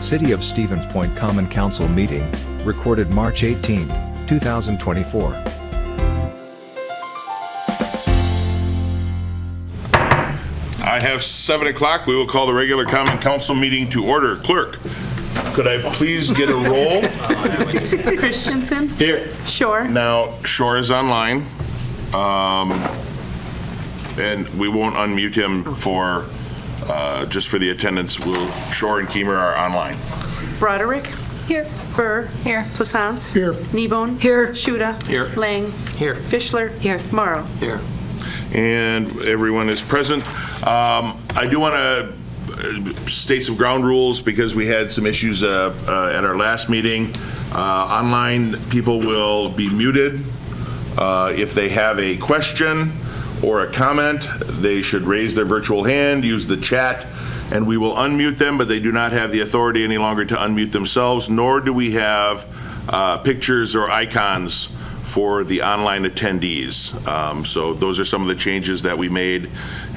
City of Stevens Point Common Council meeting, recorded March 18, 2024. I have 7 o'clock. We will call the regular Common Council meeting to order. Clerk, could I please get a roll? Christensen. Here. Shore. Now, Shore is online. And we won't unmute him for, just for the attendance. Shore and Keemer are online. Broderick. Here. Burr. Here. Plassance. Here. Kneebone. Here. Shuda. Here. Lang. Here. Fischler. Here. Morrow. Here. And everyone is present. I do want to state some ground rules because we had some issues at our last meeting. Online people will be muted. If they have a question or a comment, they should raise their virtual hand, use the chat, and we will unmute them, but they do not have the authority any longer to unmute themselves, nor do we have pictures or icons for the online attendees. So those are some of the changes that we made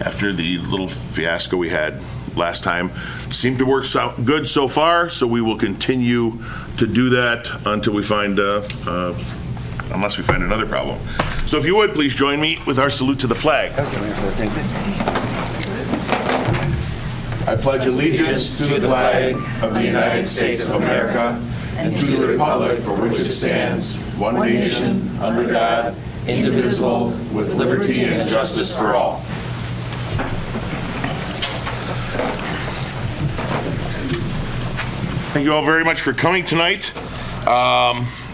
after the little fiasco we had last time. Seemed to work good so far, so we will continue to do that until we find, unless we find another problem. So if you would, please join me with our salute to the flag. I pledge allegiance to the flag of the United States of America and to the republic for which it stands, one nation, under God, indivisible, with liberty and justice for all. Thank you all very much for coming tonight.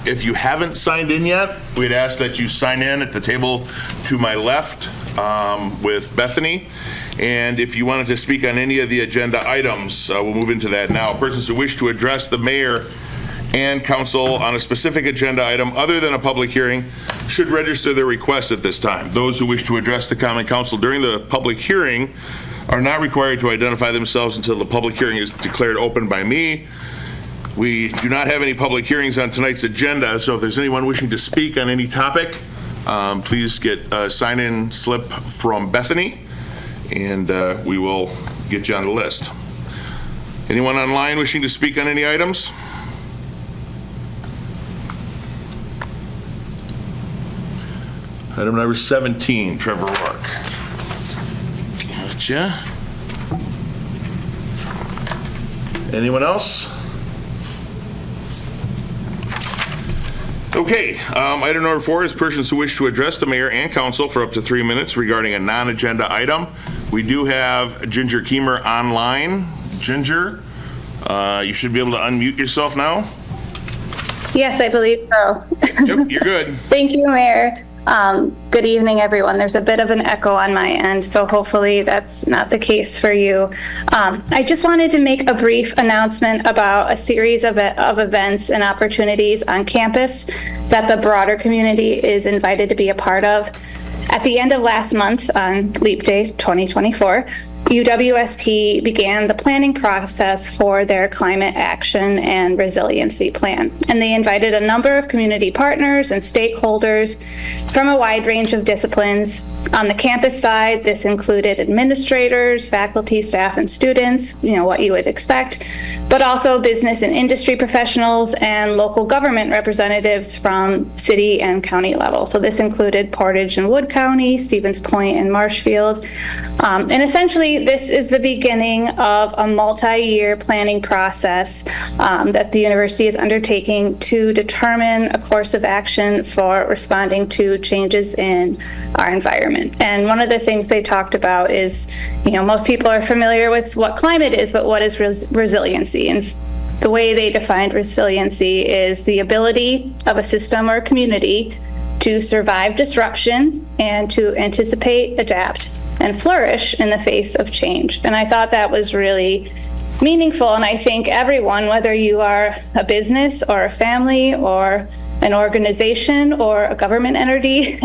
If you haven't signed in yet, we'd ask that you sign in at the table to my left with Bethany. And if you wanted to speak on any of the agenda items, we'll move into that now. Persons who wish to address the mayor and council on a specific agenda item other than a public hearing should register their request at this time. Those who wish to address the common council during the public hearing are not required to identify themselves until the public hearing is declared open by me. We do not have any public hearings on tonight's agenda, so if there's anyone wishing to speak on any topic, please get a sign-in slip from Bethany, and we will get you on the list. Anyone online wishing to speak on any items? Item number 17, Trevor Rourke. Gotcha. Anyone else? Okay, item number 4 is persons who wish to address the mayor and council for up to 3 minutes regarding a non-agenda item. We do have Ginger Keemer online. Ginger, you should be able to unmute yourself now. Yes, I believe so. Yep, you're good. Thank you, Mayor. Good evening, everyone. There's a bit of an echo on my end, so hopefully that's not the case for you. I just wanted to make a brief announcement about a series of events and opportunities on campus that the broader community is invited to be a part of. At the end of last month, on Leap Day 2024, UWSP began the planning process for their climate action and resiliency plan. And they invited a number of community partners and stakeholders from a wide range of disciplines. On the campus side, this included administrators, faculty, staff, and students, what you would expect, but also business and industry professionals and local government representatives from city and county level. So this included Portage and Wood County, Stevens Point and Marshfield. And essentially, this is the beginning of a multi-year planning process that the university is undertaking to determine a course of action for responding to changes in our environment. And one of the things they talked about is, most people are familiar with what climate is, but what is resiliency? And the way they defined resiliency is the ability of a system or a community to survive disruption and to anticipate, adapt, and flourish in the face of change. And I thought that was really meaningful. And I think everyone, whether you are a business or a family or an organization or a government entity,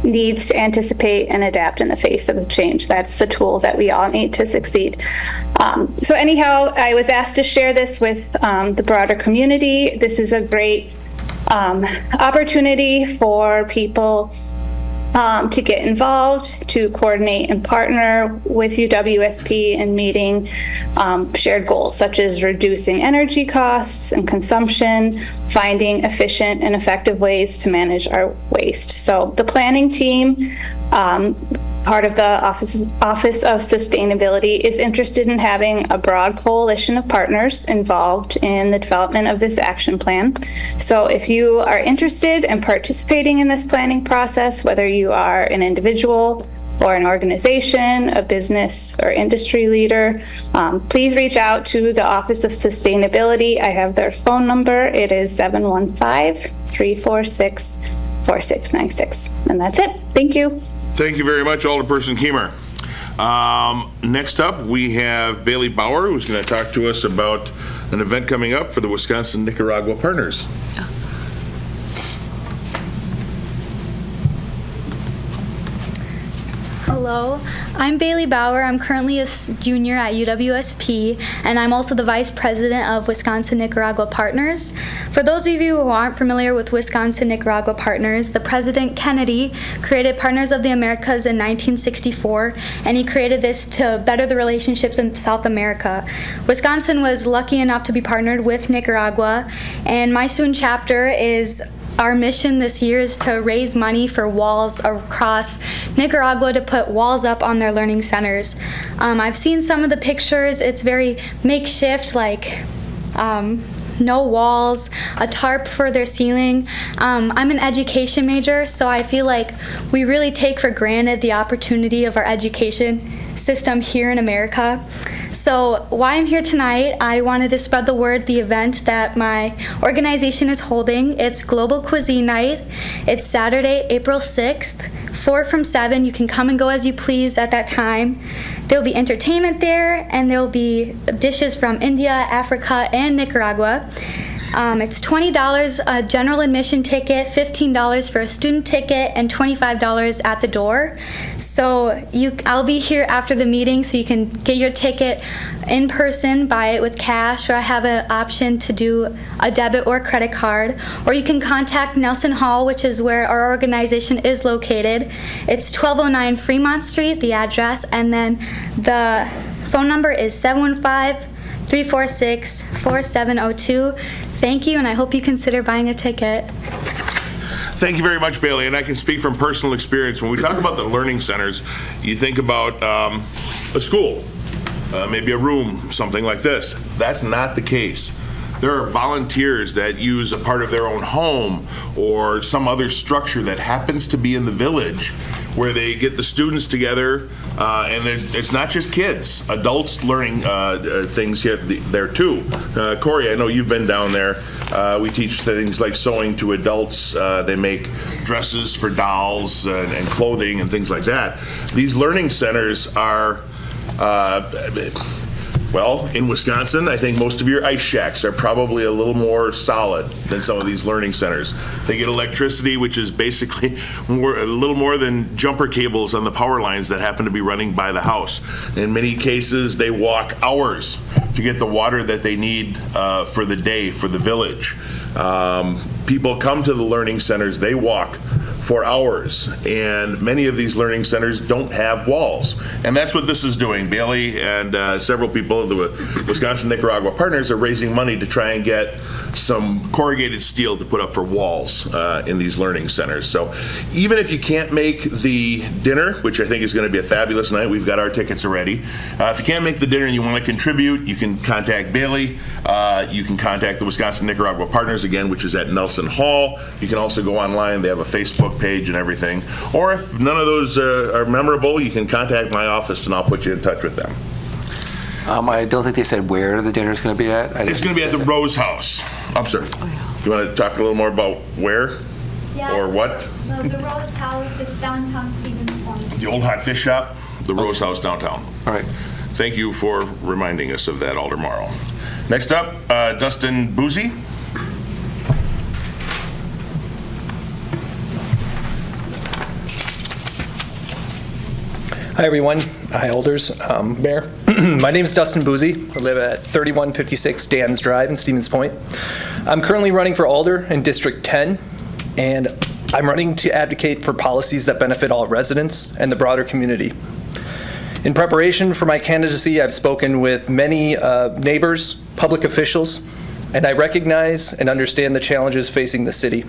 needs to anticipate and adapt in the face of a change. That's the tool that we all need to succeed. So anyhow, I was asked to share this with the broader community. This is a great opportunity for people to get involved, to coordinate and partner with UWSP in meeting shared goals such as reducing energy costs and consumption, finding efficient and effective ways to manage our waste. So the planning team, part of the Office of Sustainability, is interested in having a broad coalition of partners involved in the development of this action plan. So if you are interested in participating in this planning process, whether you are an individual or an organization, a business or industry leader, please reach out to the Office of Sustainability. I have their phone number. It is 715-346-4696. And that's it. Thank you. Thank you very much, Alderperson Kiemer. Next up, we have Bailey Bauer, who's going to talk to us about an event coming up for the Wisconsin-Nicaragua Partners. Hello, I'm Bailey Bauer. I'm currently a junior at UWSP, and I'm also the vice president of Wisconsin-Nicaragua Partners. For those of you who aren't familiar with Wisconsin-Nicaragua Partners, the President Kennedy created Partners of the Americas in 1964, and he created this to better the relationships in South America. Wisconsin was lucky enough to be partnered with Nicaragua, and my student chapter is our mission this year is to raise money for walls across Nicaragua to put walls up on their learning centers. I've seen some of the pictures. It's very makeshift, like no walls, a tarp for their ceiling. I'm an education major, so I feel like we really take for granted the opportunity of our education system here in America. So why I'm here tonight, I wanted to spread the word, the event that my organization is holding. It's Global Cuisine Night. It's Saturday, April 6th, 4 from 7. You can come and go as you please at that time. There'll be entertainment there, and there'll be dishes from India, Africa, and Nicaragua. It's $20 a general admission ticket, $15 for a student ticket, and $25 at the door. So I'll be here after the meeting, so you can get your ticket in person, buy it with cash, or I have an option to do a debit or credit card. Or you can contact Nelson Hall, which is where our organization is located. It's 1209 Fremont Street, the address, and then the phone number is 715-346-4702. Thank you, and I hope you consider buying a ticket. Thank you very much, Bailey, and I can speak from personal experience. When we talk about the learning centers, you think about a school, maybe a room, something like this. That's not the case. There are volunteers that use a part of their own home or some other structure that happens to be in the village where they get the students together, and it's not just kids, adults learning things here there too. Corey, I know you've been down there. We teach things like sewing to adults. They make dresses for dolls and clothing and things like that. These learning centers are well, in Wisconsin, I think most of your ice shacks are probably a little more solid than some of these learning centers. They get electricity, which is basically a little more than jumper cables on the power lines that happen to be running by the house. In many cases, they walk hours to get the water that they need for the day, for the village. People come to the learning centers, they walk for hours, and many of these learning centers don't have walls. And that's what this is doing. Bailey and several people of the Wisconsin-Nicaragua Partners are raising money to try and get some corrugated steel to put up for walls in these learning centers. So even if you can't make the dinner, which I think is going to be a fabulous night, we've got our tickets already. If you can't make the dinner and you want to contribute, you can contact Bailey. You can contact the Wisconsin-Nicaragua Partners, again, which is at Nelson Hall. You can also go online. They have a Facebook page and everything. Or if none of those are memorable, you can contact my office and I'll put you in touch with them. I don't think they said where the dinner's going to be at. It's going to be at the Rose House. I'm sorry. You want to talk a little more about where? Yes. Or what? The Rose House, it's downtown Stevens Point. The old hot fish shop, the Rose House downtown. All right. Thank you for reminding us of that, Alder Morrow. Next up, Dustin Boozy. Hi, everyone. Hi, Alders, Mayor. My name is Dustin Boozy. I live at 3156 Dan's Drive in Stevens Point. I'm currently running for Alder in District 10, and I'm running to advocate for policies that benefit all residents and the broader community. In preparation for my candidacy, I've spoken with many neighbors, public officials, and I recognize and understand the challenges facing the city.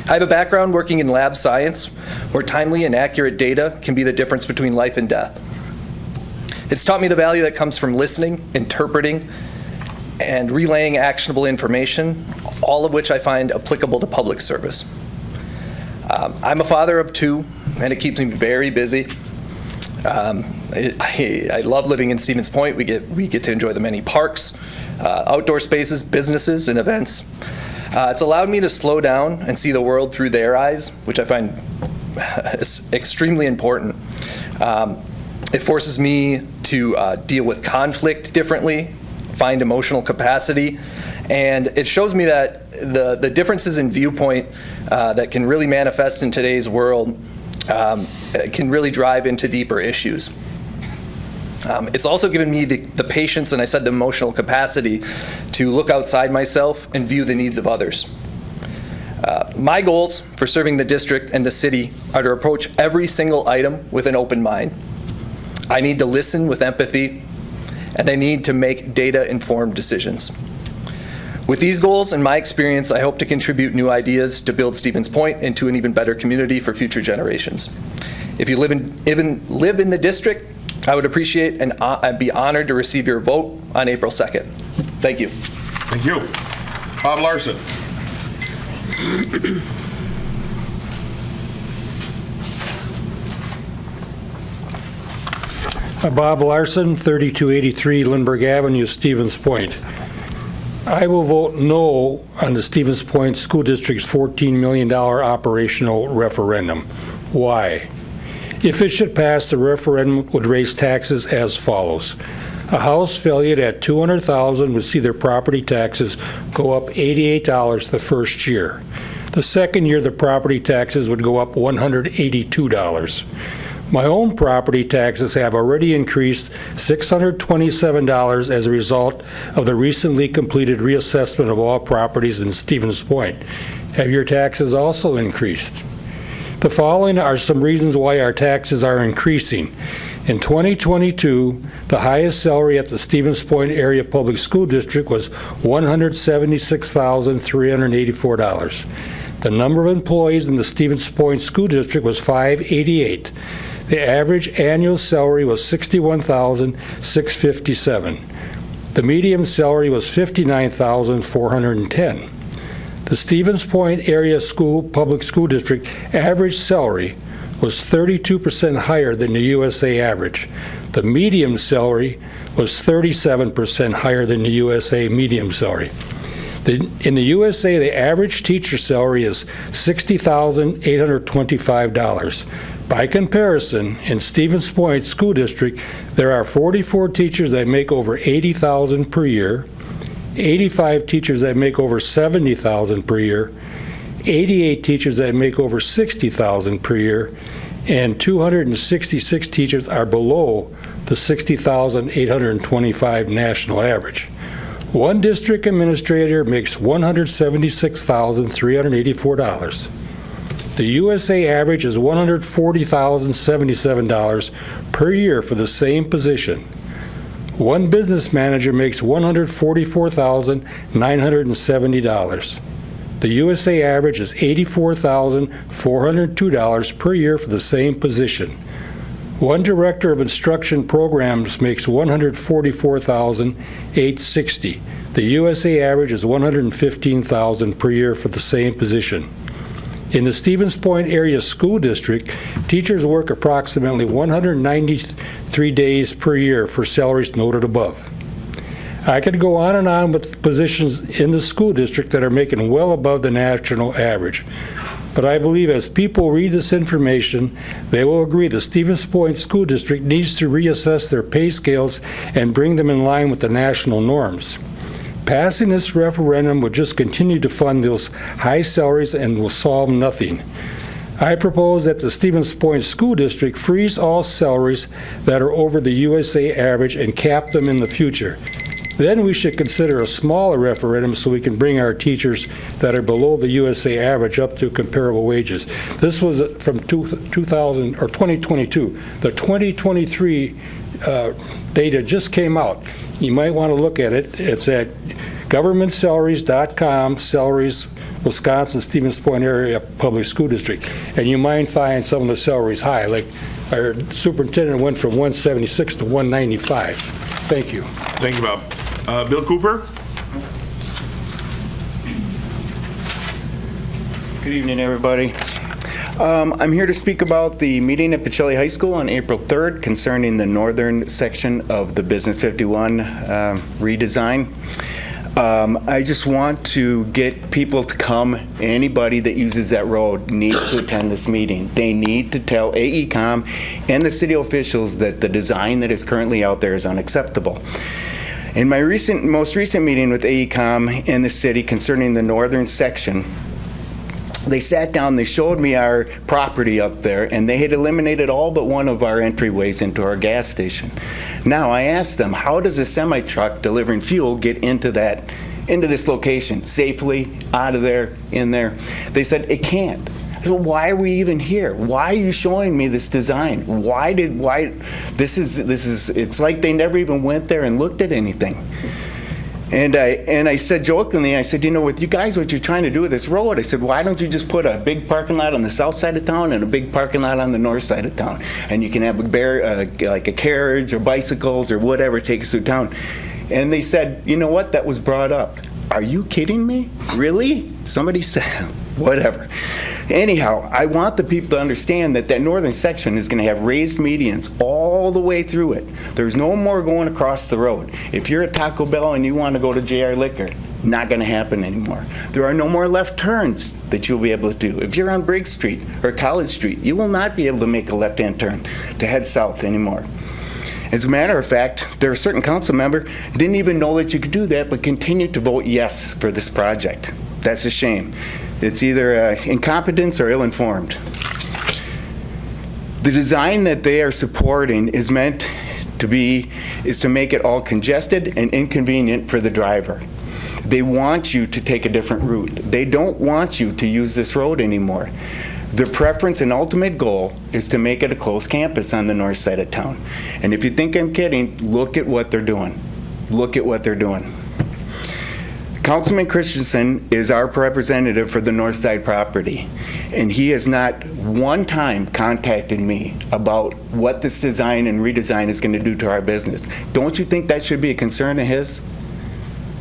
I have a background working in lab science, where timely and accurate data can be the difference between life and death. It's taught me the value that comes from listening, interpreting, and relaying actionable information, all of which I find applicable to public service. I'm a father of 2, and it keeps me very busy. I love living in Stevens Point. We get to enjoy the many parks, outdoor spaces, businesses, and events. It's allowed me to slow down and see the world through their eyes, which I find is extremely important. It forces me to deal with conflict differently, find emotional capacity, and it shows me that the differences in viewpoint that can really manifest in today's world can really drive into deeper issues. It's also given me the patience, and I said the emotional capacity, to look outside myself and view the needs of others. My goals for serving the district and the city are to approach every single item with an open mind. I need to listen with empathy, and I need to make data-informed decisions. With these goals and my experience, I hope to contribute new ideas to build Stevens Point into an even better community for future generations. If you live in the district, I would appreciate and I'd be honored to receive your vote on April 2nd. Thank you. Thank you. Bob Larson. Bob Larson, 3283 Lindbergh Avenue, Stevens Point. I will vote no on the Stevens Point School District's $14 million operational referendum. Why? If it should pass, the referendum would raise taxes as follows. A house valued at $200,000 would see their property taxes go up $88 the first year. The second year, the property taxes would go up $182. My own property taxes have already increased $627 as a result of the recently completed reassessment of all properties in Stevens Point. Have your taxes also increased? The following are some reasons why our taxes are increasing. In 2022, the highest salary at the Stevens Point Area Public School District was $176,384. The number of employees in the Stevens Point School District was 588. The average annual salary was $61,657. The median salary was $59,410. The Stevens Point Area Public School District average salary was 32% higher than the USA average. The median salary was 37% higher than the USA median salary. In the USA, the average teacher salary is $60,825. By comparison, in Stevens Point School District, there are 44 teachers that make over $80,000 per year, 85 teachers that make over $70,000 per year, 88 teachers that make over $60,000 per year, and 266 teachers are below the $60,825 national average. One district administrator makes $176,384. The USA average is $140,077 per year for the same position. One business manager makes $144,970. The USA average is $84,402 per year for the same position. One director of instruction programs makes $144,860. The USA average is $115,000 per year for the same position. In the Stevens Point Area School District, teachers work approximately 193 days per year for salaries noted above. I could go on and on with positions in the school district that are making well above the national average. But I believe as people read this information, they will agree the Stevens Point School District needs to reassess their pay scales and bring them in line with the national norms. Passing this referendum would just continue to fund those high salaries and will solve nothing. I propose that the Stevens Point School District freeze all salaries that are over the USA average and cap them in the future. Then we should consider a smaller referendum so we can bring our teachers that are below the USA average up to comparable wages. This was from 2000 or 2022. The 2023 data just came out. You might want to look at it. It's at governmentsalaries.com, salaries, Wisconsin, Stevens Point Area Public School District. And you might find some of the salaries high, like our superintendent went from 176 to 195. Thank you. Thank you, Bob. Bill Cooper? Good evening, everybody. I'm here to speak about the meeting at Pacelli High School on April 3rd concerning the northern section of the Business 51 redesign. I just want to get people to come. Anybody that uses that road needs to attend this meeting. They need to tell AECom and the city officials that the design that is currently out there is unacceptable. In my most recent meeting with AECom and the city concerning the northern section, they sat down, they showed me our property up there, and they had eliminated all but one of our entryways into our gas station. Now, I asked them, how does a semi-truck delivering fuel get into this location safely, out of there, in there? They said, it can't. I said, well, why are we even here? Why are you showing me this design? It's like they never even went there and looked at anything. And I said jokingly, I said, what you guys, what you're trying to do with this road, I said, why don't you just put a big parking lot on the south side of town and a big parking lot on the north side of town? And you can have like a carriage or bicycles or whatever take us through town. And they said, you know what, that was brought up. Are you kidding me? Really? Somebody said, whatever. Anyhow, I want the people to understand that northern section is going to have raised medians all the way through it. There's no more going across the road. If you're at Taco Bell and you want to go to JR Liquor, not going to happen anymore. There are no more left turns that you'll be able to do. If you're on Briggs Street or College Street, you will not be able to make a left-hand turn to head south anymore. As a matter of fact, there are certain council member didn't even know that you could do that, but continued to vote yes for this project. That's a shame. It's either incompetence or ill-informed. The design that they are supporting is meant to make it all congested and inconvenient for the driver. They want you to take a different route. They don't want you to use this road anymore. Their preference and ultimate goal is to make it a closed campus on the north side of town. And if you think I'm kidding, look at what they're doing. Look at what they're doing. Councilman Christensen is our representative for the north side property, and he has not one time contacted me about what this design and redesign is going to do to our business. Don't you think that should be a concern of his?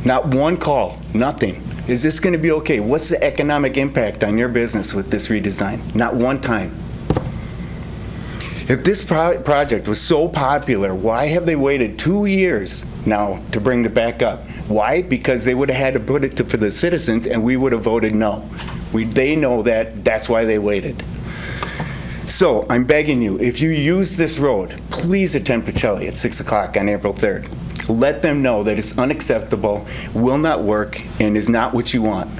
Not one call, nothing. Is this going to be okay? What's the economic impact on your business with this redesign? Not one time. If this project was so popular, why have they waited 2 years now to bring it back up? Why? Because they would have had to put it for the citizens, and we would have voted no. They know that. That's why they waited. So I'm begging you, if you use this road, please attend Pacelli at 6 o'clock on April 3rd. Let them know that it's unacceptable, will not work, and is not what you want.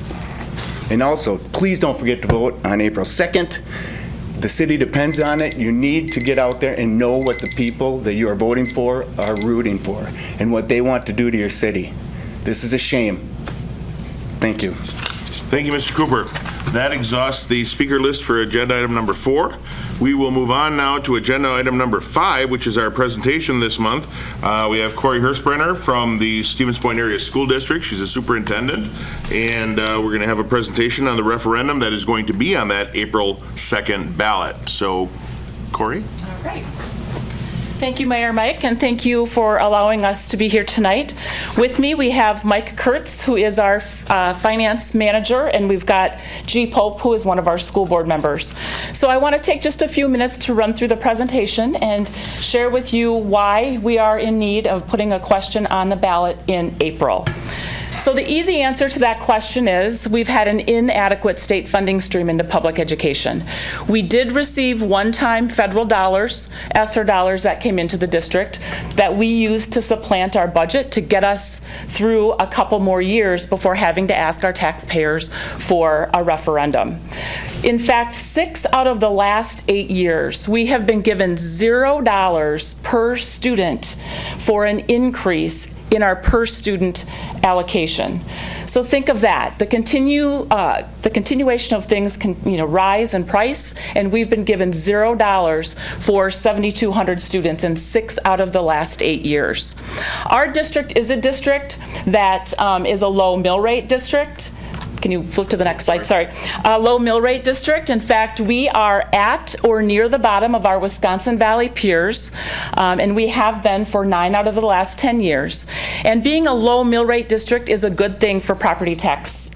And also, please don't forget to vote on April 2nd. The city depends on it. You need to get out there and know what the people that you are voting for are rooting for and what they want to do to your city. This is a shame. Thank you. Thank you, Mr. Cooper. That exhausts the speaker list for agenda item number 4. We will move on now to agenda item number 5, which is our presentation this month. We have Corey Hirschbrenner from the Stevens Point Area School District. She's a superintendent, and we're going to have a presentation on the referendum that is going to be on that April 2nd ballot. So, Corey? All right. Thank you, Mayor Mike, and thank you for allowing us to be here tonight. With me, we have Mike Kurtz, who is our finance manager, and we've got G. Pope, who is one of our school board members. So I want to take just a few minutes to run through the presentation and share with you why we are in need of putting a question on the ballot in April. So the easy answer to that question is we've had an inadequate state funding stream into public education. We did receive one-time federal dollars, ESSER dollars that came into the district that we used to supplant our budget to get us through a couple more years before having to ask our taxpayers for a referendum. In fact, 6 out of the last 8 years, we have been given $0 per student for an increase in our per student allocation. So think of that. The continuation of things can, rise in price, and we've been given $0 for 7,200 students in 6 out of the last 8 years. Our district is a district that is a low mill rate district. Can you flip to the next slide? Sorry. Low mill rate district. In fact, we are at or near the bottom of our Wisconsin Valley peers, and we have been for 9 out of the last 10 years. And being a low mill rate district is a good thing for property tax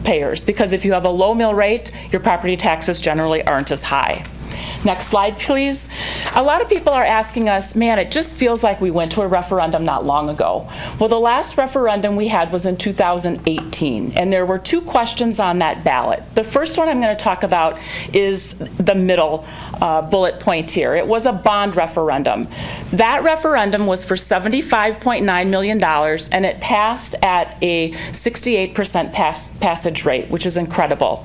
payers, because if you have a low mill rate, your property taxes generally aren't as high. Next slide, please. A lot of people are asking us, man, it just feels like we went to a referendum not long ago. Well, the last referendum we had was in 2018, and there were 2 questions on that ballot. The first one I'm going to talk about is the middle bullet point here. It was a bond referendum. That referendum was for $75.9 million, and it passed at a 68% passage rate, which is incredible.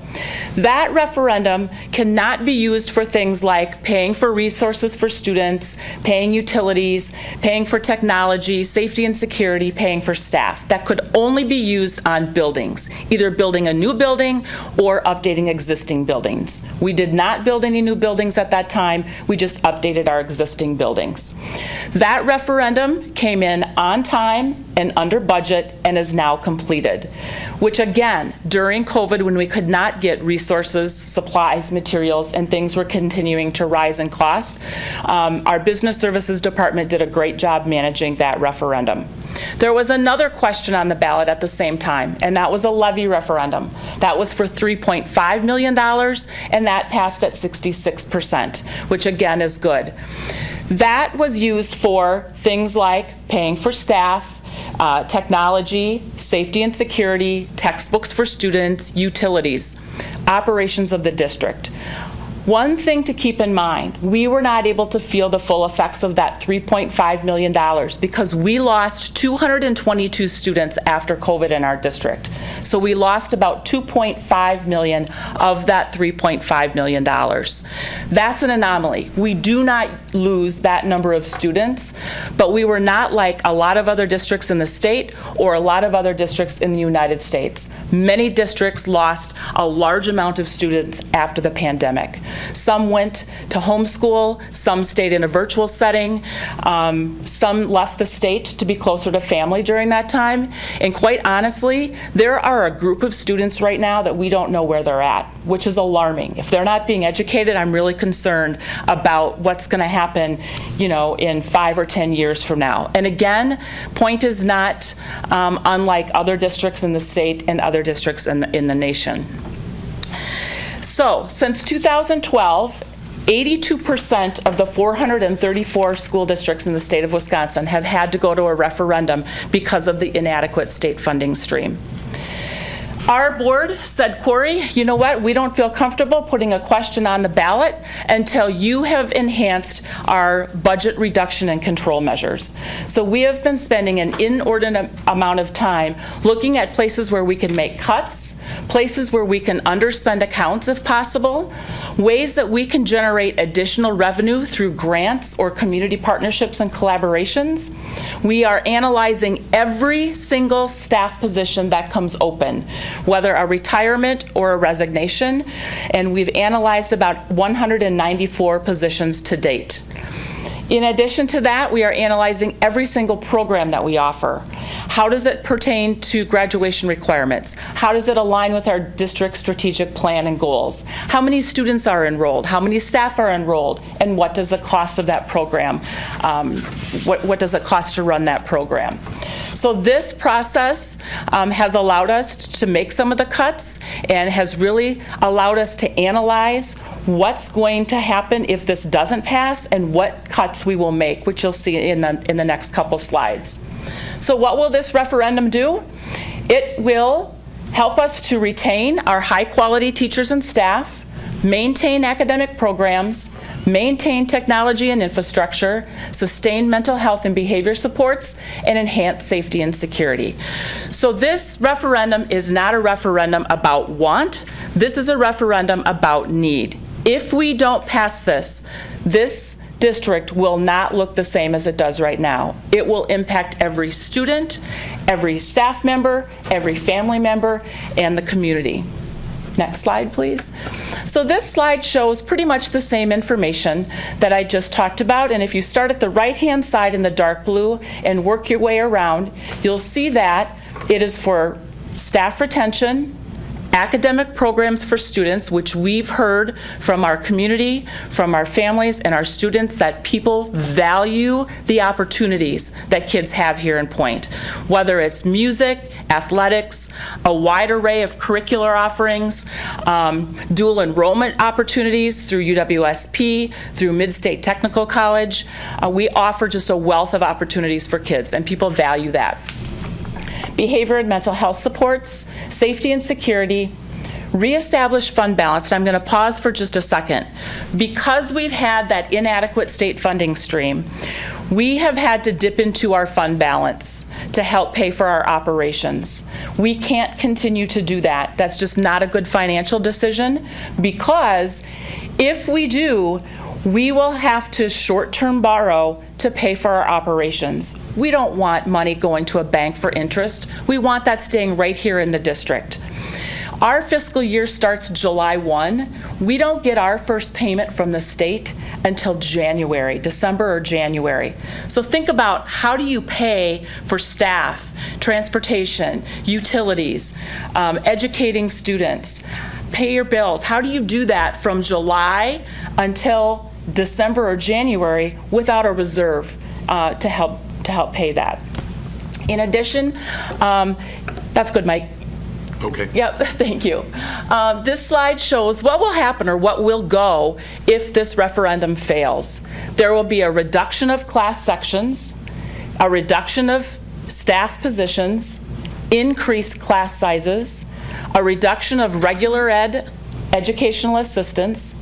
That referendum cannot be used for things like paying for resources for students, paying utilities, paying for technology, safety and security, paying for staff. That could only be used on buildings, either building a new building or updating existing buildings. We did not build any new buildings at that time. We just updated our existing buildings. That referendum came in on time and under budget and is now completed, which again, during COVID, when we could not get resources, supplies, materials, and things were continuing to rise in cost, our business services department did a great job managing that referendum. There was another question on the ballot at the same time, and that was a levy referendum. That was for $3.5 million, and that passed at 66%, which again is good. That was used for things like paying for staff, technology, safety and security, textbooks for students, utilities, operations of the district. One thing to keep in mind, we were not able to feel the full effects of that $3.5 million because we lost 222 students after COVID in our district. So we lost about $2.5 million of that $3.5 million. That's an anomaly. We do not lose that number of students, but we were not like a lot of other districts in the state or a lot of other districts in the United States. Many districts lost a large amount of students after the pandemic. Some went to homeschool, some stayed in a virtual setting, some left the state to be closer to family during that time. And quite honestly, there are a group of students right now that we don't know where they're at, which is alarming. If they're not being educated, I'm really concerned about what's going to happen, in 5 or 10 years from now. And again, Point is not unlike other districts in the state and other districts in the nation. So, since 2012, 82% of the 434 school districts in the state of Wisconsin have had to go to a referendum because of the inadequate state funding stream. Our board said, Corey, you know what? We don't feel comfortable putting a question on the ballot until you have enhanced our budget reduction and control measures. So we have been spending an inordinate amount of time looking at places where we can make cuts, places where we can underspend accounts if possible, ways that we can generate additional revenue through grants or community partnerships and collaborations. We are analyzing every single staff position that comes open, whether a retirement or a resignation, and we've analyzed about 194 positions to date. In addition to that, we are analyzing every single program that we offer. How does it pertain to graduation requirements? How does it align with our district strategic plan and goals? How many students are enrolled? How many staff are enrolled? And what does the cost of that program, what does it cost to run that program? So this process has allowed us to make some of the cuts and has really allowed us to analyze what's going to happen if this doesn't pass and what cuts we will make, which you'll see in the next couple slides. So what will this referendum do? It will help us to retain our high-quality teachers and staff, maintain academic programs, maintain technology and infrastructure, sustain mental health and behavior supports, and enhance safety and security. So this referendum is not a referendum about want. This is a referendum about need. If we don't pass this district will not look the same as it does right now. It will impact every student, every staff member, every family member, and the community. Next slide, please. So this slide shows pretty much the same information that I just talked about, and if you start at the right-hand side in the dark blue and work your way around, you'll see that it is for staff retention, academic programs for students, which we've heard from our community, from our families and our students, that people value the opportunities that kids have here in Point. Whether it's music, athletics, a wide array of curricular offerings, dual enrollment opportunities through UWSP, through Mid-State Technical College. We offer just a wealth of opportunities for kids, and people value that. Behavior and mental health supports, safety and security, reestablish fund balance. And I'm going to pause for just a second. Because we've had that inadequate state funding stream, we have had to dip into our fund balance to help pay for our operations. We can't continue to do that. That's just not a good financial decision, because if we do, we will have to short-term borrow to pay for our operations. We don't want money going to a bank for interest. We want that staying right here in the district. Our fiscal year starts July 1. We don't get our first payment from the state until January, December or January. So think about, how do you pay for staff, transportation, utilities, educating students, pay your bills? How do you do that from July until December or January without a reserve to help pay that? In addition, that's good, Mike. Okay. Yep, thank you. This slide shows what will happen, or what will go, if this referendum fails. There will be a reduction of class sections, a reduction of staff positions, increased class sizes, a reduction of regular ed educational assistants.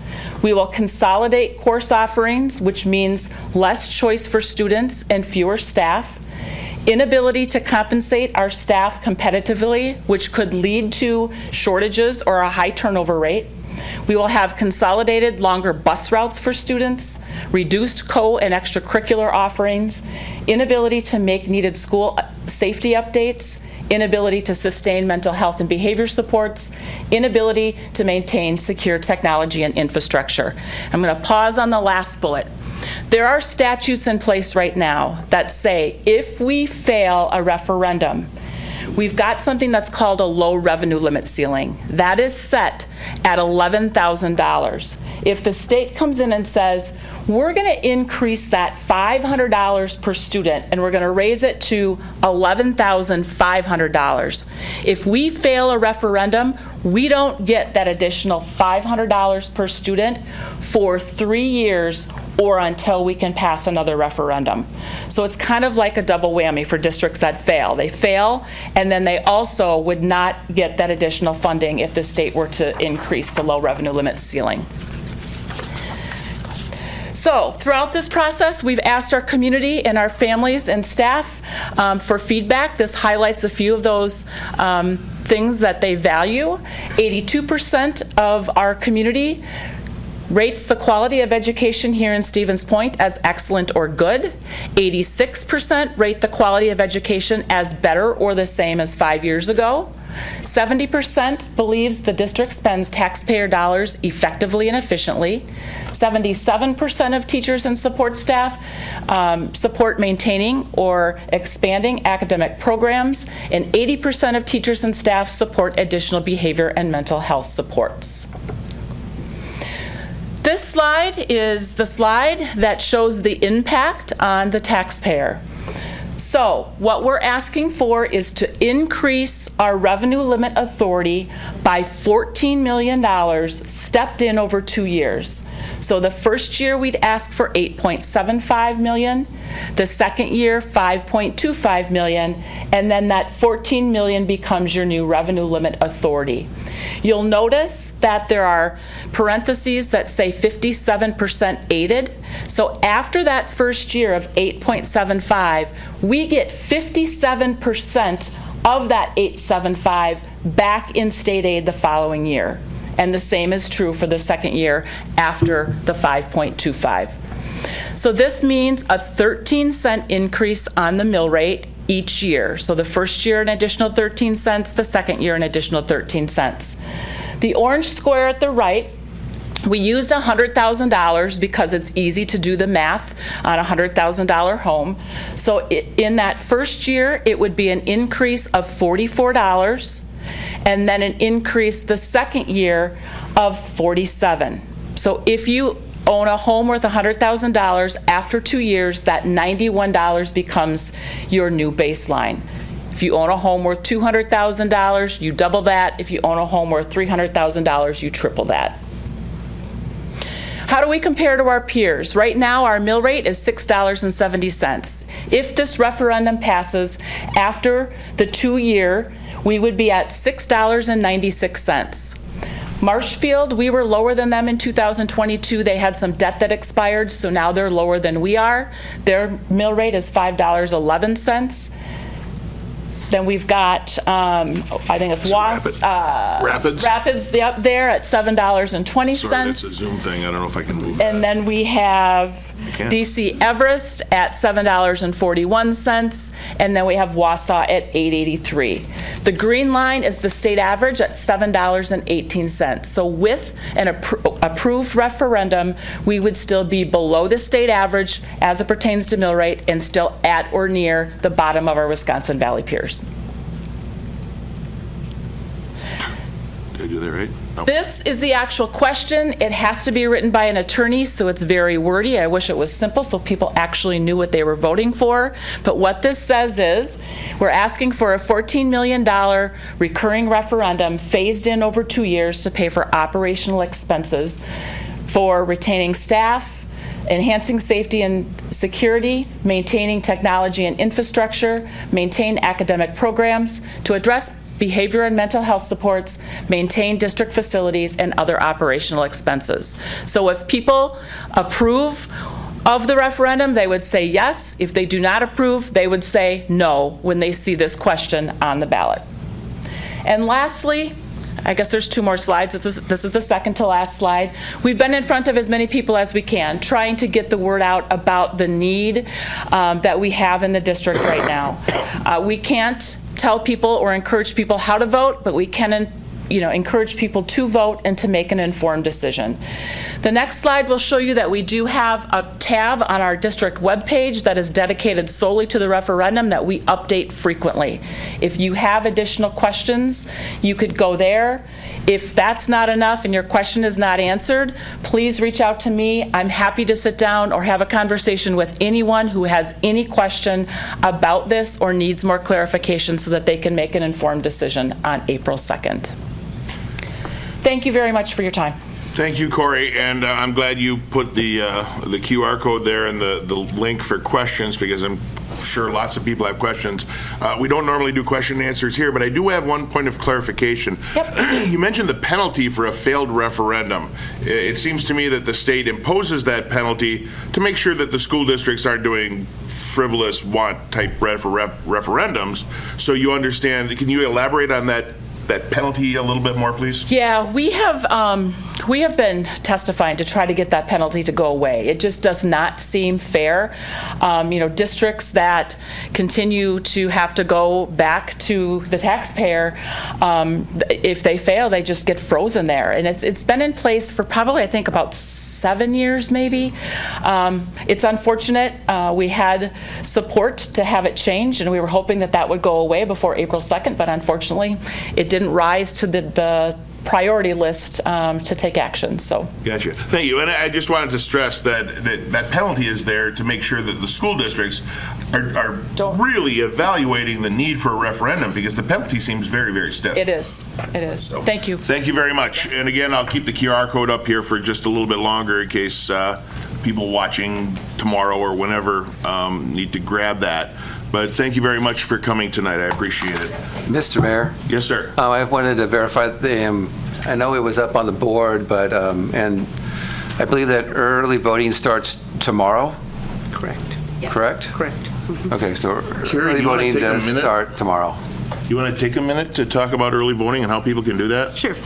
We will consolidate course offerings, which means less choice for students and fewer staff. Inability to compensate our staff competitively, which could lead to shortages or a high turnover rate. We will have consolidated longer bus routes for students, reduced co- and extracurricular offerings, inability to make needed school safety updates, inability to sustain mental health and behavior supports, inability to maintain secure technology and infrastructure. I'm going to pause on the last bullet. There are statutes in place right now that say if we fail a referendum, we've got something that's called a low revenue limit ceiling. That is set at $11,000. If the state comes in and says, we're going to increase that $500 per student and we're going to raise it to $11,500. If we fail a referendum, we don't get that additional $500 per student for 3 years or until we can pass another referendum. So it's kind of like a double whammy for districts that fail. They fail, and then they also would not get that additional funding if the state were to increase the low revenue limit ceiling. So throughout this process, we've asked our community and our families and staff for feedback. This highlights a few of those things that they value. 82% of our community rates the quality of education here in Stevens Point as excellent or good. 86% rate the quality of education as better or the same as 5 years ago. 70% believes the district spends taxpayer dollars effectively and efficiently. 77% of teachers and support staff support maintaining or expanding academic programs, and 80% of teachers and staff support additional behavior and mental health supports. This slide is the slide that shows the impact on the taxpayer. So what we're asking for is to increase our revenue limit authority by $14 million stepped in over 2 years. So the first year we'd ask for $8.75 million, the second year $5.25 million, and then that $14 million becomes your new revenue limit authority. You'll notice that there are parentheses that say 57% aided. So after that first year of 8.75, we get 57% of that 875 back in state aid the following year. And the same is true for the second year after the 5.25. So this means a 13-cent increase on the mill rate each year. So the first year an additional 13 cents, the second year an additional 13 cents. The orange square at the right, we used $100,000 because it's easy to do the math on a $100,000 home. So in that first year, it would be an increase of $44, and then an increase the second year of $47. So if you own a home worth $100,000, after 2 years, that $91 becomes your new baseline. If you own a home worth $200,000, you double that. If you own a home worth $300,000, you triple that. How do we compare to our peers? Right now, our mill rate is $6.70. If this referendum passes after the 2-year, we would be at $6.96. Marshfield, we were lower than them in 2022. They had some debt that expired, so now they're lower than we are. Their mill rate is $5.11. Then we've got, I think it's Rapids? Rapids up there at $7.20. Sorry, that's a Zoom thing. I don't know if I can move And that. then we have DC Everest at $7.41, and then we have Wausau at $8.83. The green line is the state average at $7.18. So with an approved referendum, we would still be below the state average as it pertains to mill rate and still at or near the bottom of our Wisconsin Valley peers. Did I do that right? No. This is the actual question. It has to be written by an attorney, so it's very wordy. I wish it was simple so people actually knew what they were voting for. But what this says is we're asking for a $14 million recurring referendum phased in over 2 years to pay for operational expenses for retaining staff, enhancing safety and security, maintaining technology and infrastructure, maintain academic programs, to address behavior and mental health supports, maintain district facilities, and other operational expenses. So if people approve of the referendum, they would say yes. If they do not approve, they would say no when they see this question on the ballot. And lastly, I guess there's 2 more slides. This is the second to last slide. We've been in front of as many people as we can, trying to get the word out about the need that we have in the district right now. We can't tell people or encourage people how to vote, but we can encourage people to vote and to make an informed decision. The next slide will show you that we do have a tab on our district webpage that is dedicated solely to the referendum that we update frequently. If you have additional questions, you could go there. If that's not enough and your question is not answered, please reach out to me. I'm happy to sit down or have a conversation with anyone who has any question about this or needs more clarification so that they can make an informed decision on April 2nd. Thank you very much for your time. Thank you, Corey, and I'm glad you put the QR code there and the link for questions, because I'm sure lots of people have questions. We don't normally do question and answers here, but I do have one point of clarification. Yep. You mentioned the penalty for a failed referendum. It seems to me that the state imposes that penalty to make sure that the school districts aren't doing frivolous want-type referendums. So you understand, can you elaborate on that penalty a little bit more, please? Yeah, we have been testifying to try to get that penalty to go away. It just does not seem fair. Districts that continue to have to go back to the taxpayer, if they fail, they just get frozen there. And it's been in place for probably, I think, about 7 years, maybe. It's unfortunate. We had support to have it changed, and we were hoping that that would go away before April 2nd, but unfortunately, it didn't rise to the priority list to take action. So. Gotcha. Thank you. And I just wanted to stress that penalty is there to make sure that the school districts are really evaluating the need for a referendum, because the penalty seems very, very stiff. It is. So, thank you. Thank you very much. Yes. And again, I'll keep the QR code up here for just a little bit longer in case people watching tomorrow or whenever need to grab that. But thank you very much for coming tonight. I appreciate it. Mr. Mayor? Yes, sir. I wanted to verify, I know it was up on the board, but, and I believe that early voting starts tomorrow? Correct. Yes. Correct? Correct. Okay, so Carrie, early you wanna voting take a does minute? start tomorrow. You want to take a minute to talk about early voting and how people can do that? Sure.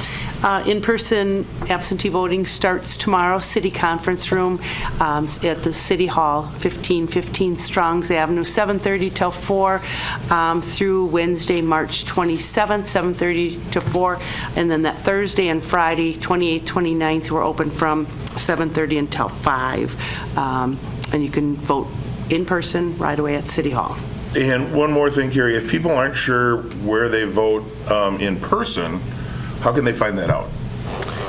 In-person absentee voting starts tomorrow, City Conference Room at the City Hall, 1515 Strongs Avenue, 7:30 till 4 through Wednesday, March 27th, 7:30 to 4. And then that Thursday and Friday, 28th, 29th, we're open from 7:30 until 5. And you can vote in person right away at City Hall. And one more thing, Carrie, if people aren't sure where they vote in person, how can they find that out?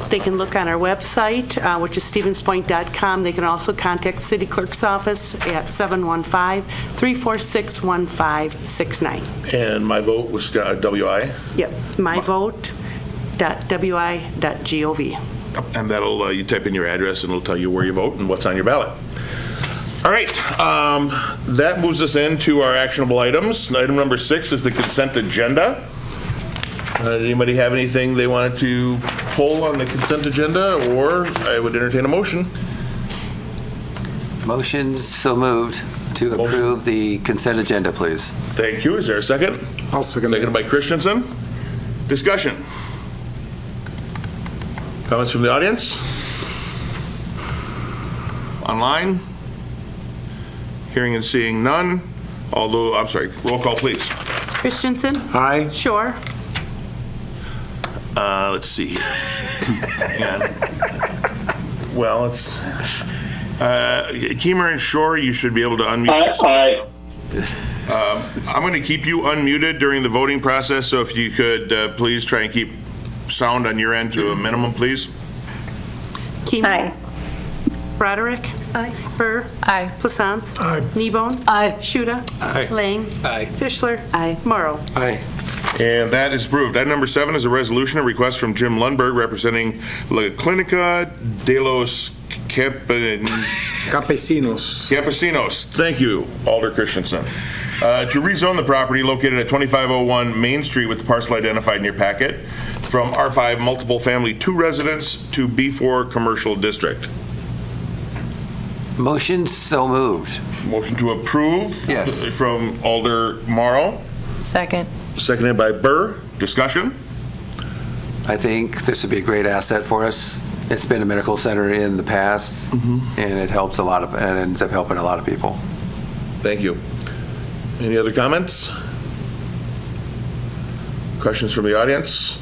They can look on our website, which is stevenspoint.com. They can also contact City Clerk's office at 715-346-1569. And my vote was WI? Yep, myvote.wi.gov. And that'll, you type in your address and it'll tell you where you vote and what's on your ballot. All right, that moves us into our actionable items. Item number 6 is the consent agenda. Did anybody have anything they wanted to pull on the consent agenda, or I would entertain a motion? Motion's so moved to approve the consent agenda, please. Thank you. Is there a second? I'll second Seconded by Christensen. Discussion. Comments from the audience? Online? Hearing and seeing none. Although, I'm sorry, roll call, please. Christensen? Aye. Shore? Let's see here. Hang on. Well, it's, Keemer and Shore, you should be able to unmute yourself. Aye. I'm going to keep you unmuted during the voting process, so if you could please try and keep sound on your end to a minimum, please. Keemer? Aye. Broderick? Aye. Burr? Aye. Plassance? Aye. Kneebone? Aye. Shuda? Aye. Lang? Aye. Fischler? Aye. Morrow? Aye. And that is approved. Item number 7 is a resolution, a request from Jim Lundberg representing La Clinica de los Campesinos. Thank you, Alder Christensen. To rezone the property located at 2501 Main Street with the parcel identified in your packet from R5 multiple family 2 residence to B4 commercial district. Motion's so moved. Motion to approve. Yes. From Alder Morrow, Second. seconded by Burr. Discussion? I think this would be a great asset for us. It's been a medical center in the past, and it helps a lot of, and it ends up helping a lot of people. Thank you. Any other comments? Questions from the audience?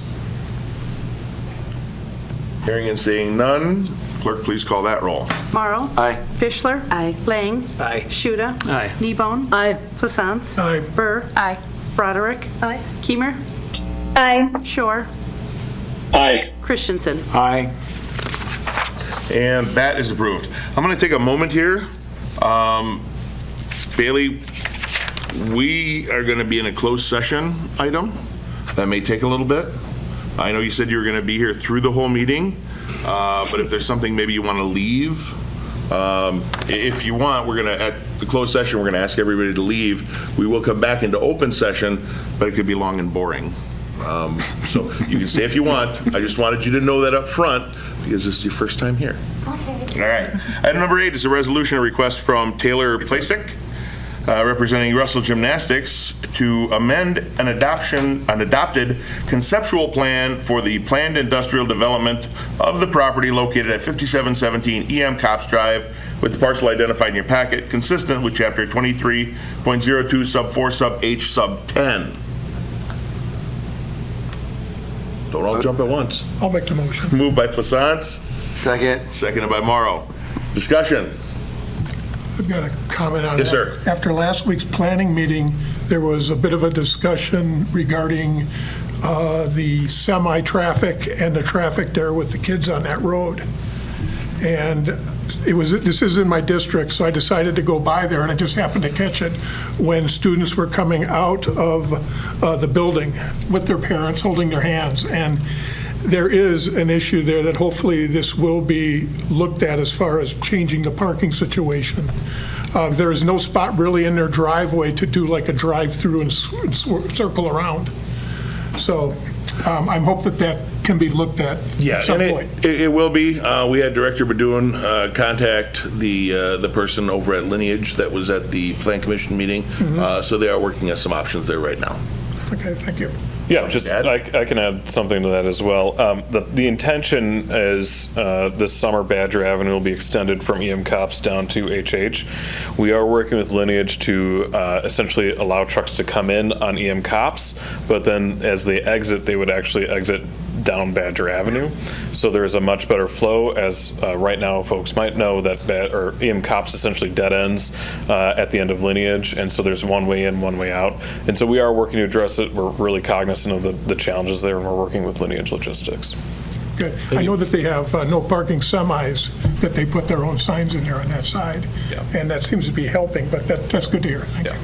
Hearing and seeing none, clerk, please call that roll. Morrow? Aye. Fischler? Aye. Lang? Aye. Shuda? Aye. Kneebone? Aye. Plassance? Aye. Burr? Aye. Broderick? Aye. Keemer? Aye. Shore? Aye. Christensen? Aye. And that is approved. I'm going to take a moment here. Bailey, we are going to be in a closed session item. That may take a little bit. I know you said you were going to be here through the whole meeting, but if there's something maybe you want to leave, if you want, we're going to, at the closed session, we're going to ask everybody to leave. We will come back into open session, but it could be long and boring. So you can stay if you want. I just wanted you to know that up front because this is your first time here. Okay. All right. Item number 8 is a resolution, a request from Taylor Plasek, representing Russell Gymnastics, to amend an adopted conceptual plan for the planned industrial development of the property located at 5717 EM Cops Drive with the parcel identified in your packet, consistent with Chapter 23.02 Sub 4 Sub H Sub 10. Don't all jump at once. I'll make the motion. Moved by Plassance, Second. seconded by Morrow. Discussion. I've got a comment on that. Yes, sir. After last week's planning meeting, there was a bit of a discussion regarding the semi-traffic and the traffic there with the kids on that road. And this is in my district, so I decided to go by there, and I just happened to catch it when students were coming out of the building with their parents holding their hands. And there is an issue there that hopefully this will be looked at as far as changing the parking situation. There is no spot really in their driveway to do like a drive-through and circle around. So I hope that can be looked at at some point. It will be. We had Director Badoon contact the person over at Lineage that was at the Plan Commission meeting. So they are working on some options there right now. Okay, thank you. Yeah, just, Ed? I can add something to that as well. The intention is this summer Badger Avenue will be extended from EM Cops down to HH. We are working with Lineage to essentially allow trucks to come in on EM Cops, but then as they exit, they would actually exit down Badger Avenue. So there is a much better flow, as right now folks might know that EM Cops essentially dead ends at the end of Lineage, and so there's one way in, one way out. And so we are working to address it. We're really cognizant of the challenges there, and we're working with Lineage Logistics. Good. I know that they have no parking semis, that they put their own signs in there on that side. Yeah. And that seems to be helping, but that's good to hear. Thank you.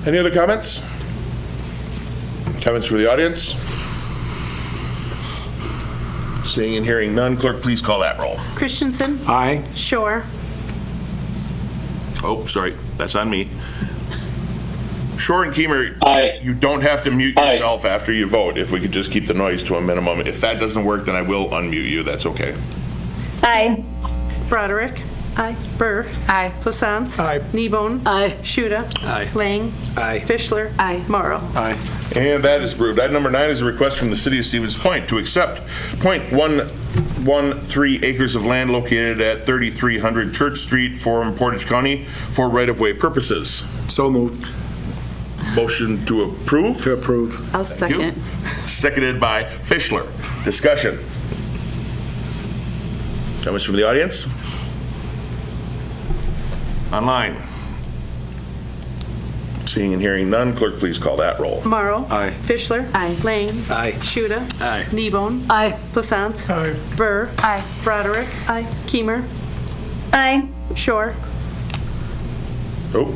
Any other comments? Comments from the audience? Seeing and hearing none, clerk, please call that roll. Christensen. Aye. Shore. Oh, sorry, that's on me. Shore and Keemer, Aye. you don't have to mute yourself after you vote. If we could just keep the noise to a minimum. If that doesn't work, then I will unmute you. That's okay. Aye. Broderick. Aye. Burr. Aye. Plassance. Aye. Kneebone. Aye. Shuda. Aye. Lang. Aye. Fischler. Aye. Morrow. Aye. And that is approved. Item number 9 is a request from the city of Stevens Point to accept .113 acres of land located at 3300 Church Street from Portage County for right-of-way purposes. So moved. Motion to approve? To approve. I'll Thank you. second. Seconded by Fischler. Discussion. Comments from the audience? Online? Seeing and hearing none, clerk, please call that roll. Morrow. Aye. Fischler. Aye. Lang. Aye. Shuda. Aye. Kneebone. Aye. Plassance. Aye. Burr. Aye. Broderick. Aye. Keemer. Aye. Shore. Oh.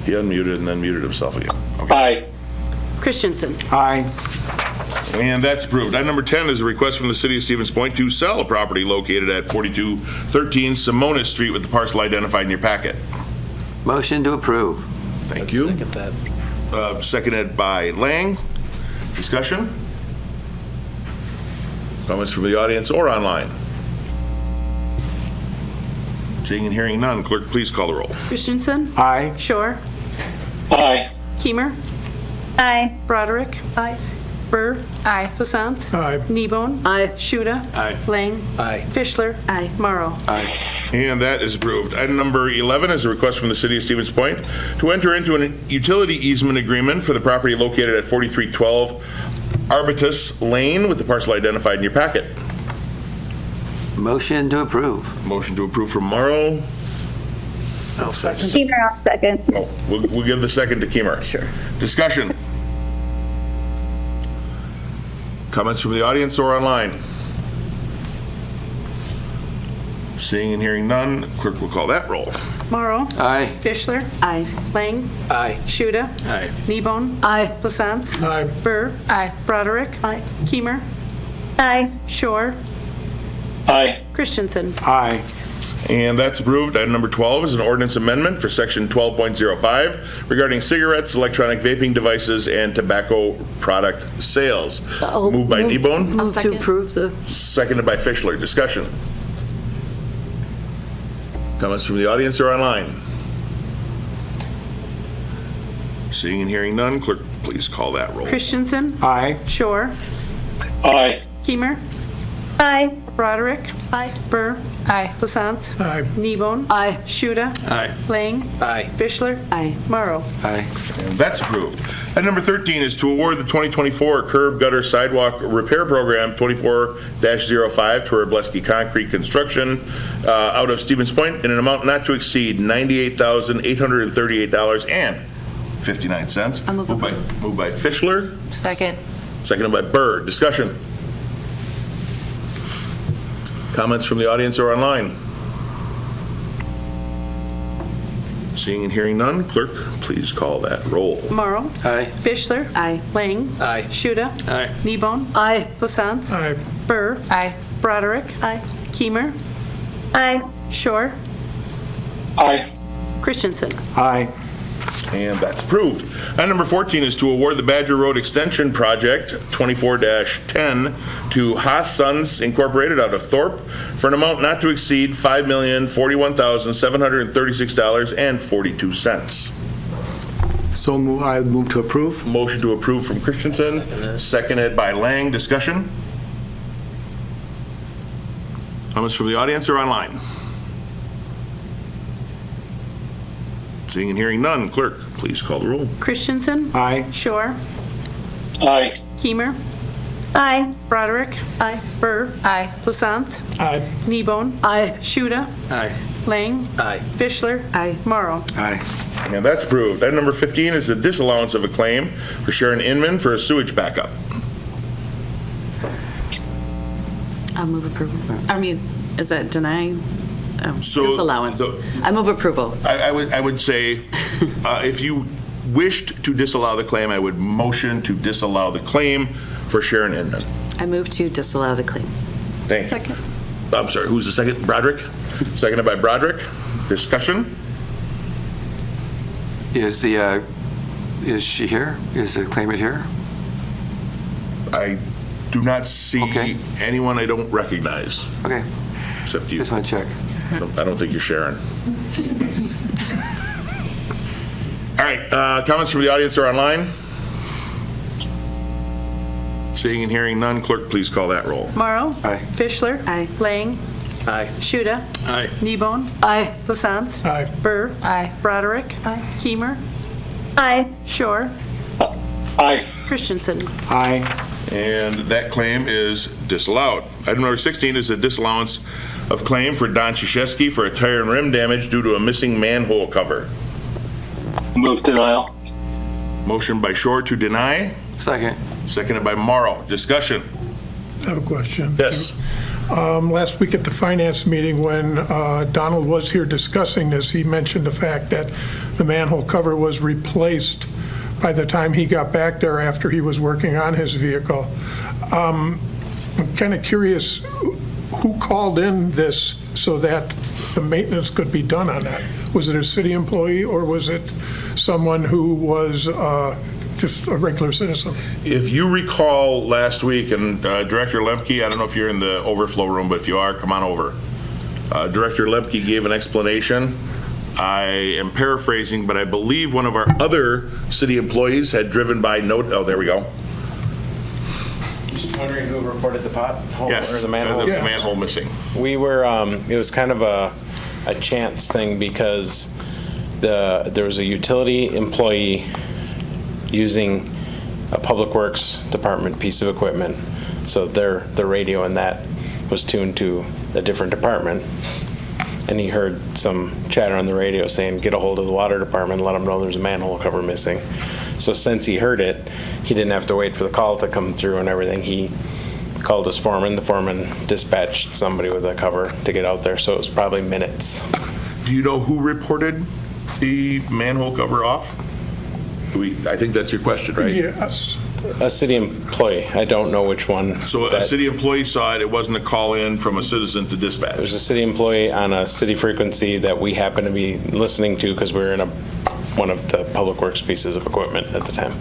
He unmuted and then muted himself again. Okay. Aye. Christensen. Aye. And that's approved. Item number 10 is a request from the city of Stevens Point to sell a property located at 4213 Simonis Street with the parcel identified in your packet. Motion to approve. Thank you. Seconded by Lang. Discussion? Comments from the audience or online? Seeing and hearing none, clerk, please call the roll. Christensen. Aye. Shore. Aye. Keemer. Aye. Broderick. Aye. Burr. Aye. Plassance. Aye. Kneebone. Aye. Shuda. Aye. Lang. Aye. Fischler. Aye. Morrow. Aye. And that is approved. Item number 11 is a request from the city of Stevens Point to enter into a utility easement agreement for the property located at 4312 Arbutus Lane with the parcel identified in your packet. Motion to approve. Motion to approve from Morrow. I'll second. Keemer, I'll second. Oh, we'll give the second to Keemer. Sure. Discussion. Comments from the audience or online? Seeing and hearing none, clerk will call that roll. Morrow. Aye. Fischler. Aye. Lang. Aye. Shuda. Aye. Kneebone. Aye. Plassance. Aye. Burr. Aye. Broderick. Aye. Keemer. Aye. Shore. Aye. Christensen. Aye. And that's approved. Item number 12 is an ordinance amendment for section 12.05 regarding cigarettes, electronic vaping devices, and tobacco product sales. Moved by Kneebone, Move to approve the. seconded by Fischler. Discussion. Comments from the audience or online? Seeing and hearing none, clerk, please call that roll. Christensen. Aye. Shore. Aye. Keemer. Aye. Broderick. Aye. Burr. Aye. Plassance. Aye. Kneebone. Aye. Shuda. Aye. Lang. Aye. Fischler. Aye. Morrow. Aye. And that's approved. Item number 13 is to award the 2024 Curb Gutter Sidewalk Repair Program 24-05 to Robleski Concrete Construction out of Stevens Point in an amount not to exceed $98,838.59. Moved by Fischler, Second. seconded by Byrd. Discussion. Comments from the audience or online? Seeing and hearing none, clerk, please call that roll. Morrow. Aye. Fischler. Aye. Lang. Aye. Shuda. Aye. Kneebone. Aye. Plassance. Aye. Burr. Aye. Broderick. Aye. Keemer. Aye. Shore. Aye. Christensen. Aye. And that's approved. Item number 14 is to award the Badger Road Extension Project 24-10 to Haas Sons Incorporated out of Thorpe for an amount not to exceed $5,041,736.42. I move to approve. Motion to approve from Christensen, seconded by Lang. Discussion? Comments from the audience or online? Seeing and hearing none, clerk, please call the roll. Christensen? Aye. Shore? Aye. Keimer? Aye. Broderick? Aye. Burr? Aye. Plassance? Aye. Kneebone? Aye. Shuda? Aye. Lang? Aye. Fischler? Aye. Morrow? Aye. And that's approved. Item number 15 is the disallowance of a claim for Sharon Inman for a sewage backup. I'll move approval. I mean, is that deny? So Disallowance. I move approval. I would say, if you wished to disallow the claim, I would motion to disallow the claim for Sharon Inman. I move to disallow the claim. Thank you. Second. I'm sorry, who's the second? Broderick? Seconded by Broderick. Discussion? Is she here? Is the claimant here? I do not see Okay. anyone I don't recognize, Okay, except you. just want to check. I don't think you're Sharon. All right, comments from the audience or online? Seeing and hearing none, clerk, please call that roll. Morrow? Aye. Fischler? Aye. Lang? Aye. Shuda? Aye. Kneebone? Aye. Plassance? Aye. Burr? Aye. Broderick? Aye. Keimer? Aye. Shore? Aye. Christensen? Aye. And that claim is disallowed. Item number 16 is a disallowance of claim for Don Krzyzewski for a tire and rim damage due to a missing manhole cover. Move denial. Motion by Shore to deny, Second. seconded by Morrow. Discussion? I have a question. Yes. Last week at the finance meeting, when Donald was here discussing this, he mentioned the fact that the manhole cover was replaced by the time he got back there after he was working on his vehicle. I'm kind of curious, who called in this so that the maintenance could be done on that? Was it a city employee or was it someone who was just a regular citizen? If you recall last week, and Director Lemke, I don't know if you're in the overflow room, but if you are, come on over. Director Lemke gave an explanation. I am paraphrasing, but I believe one of our other city employees had driven by oh, there we go. Just wondering who reported the pothole Yes, or the manhole? the manhole missing. We were, it was kind of a chance thing because there was a utility employee using a Public Works Department piece of equipment. So the radio in that was tuned to a different department. And he heard some chatter on the radio saying, get a hold of the water department and let them know there's a manhole cover missing. So since he heard it, he didn't have to wait for the call to come through and everything. He called his foreman. The foreman dispatched somebody with a cover to get out there. So it was probably minutes. Do you know who reported the manhole cover off? I think that's your question, right? Yes. A city employee. I don't know which one. So a city employee saw it. It wasn't a call in from a citizen to dispatch. There's a city employee on a city frequency that we happen to be listening to because we were in one of the Public Works pieces of equipment at the time.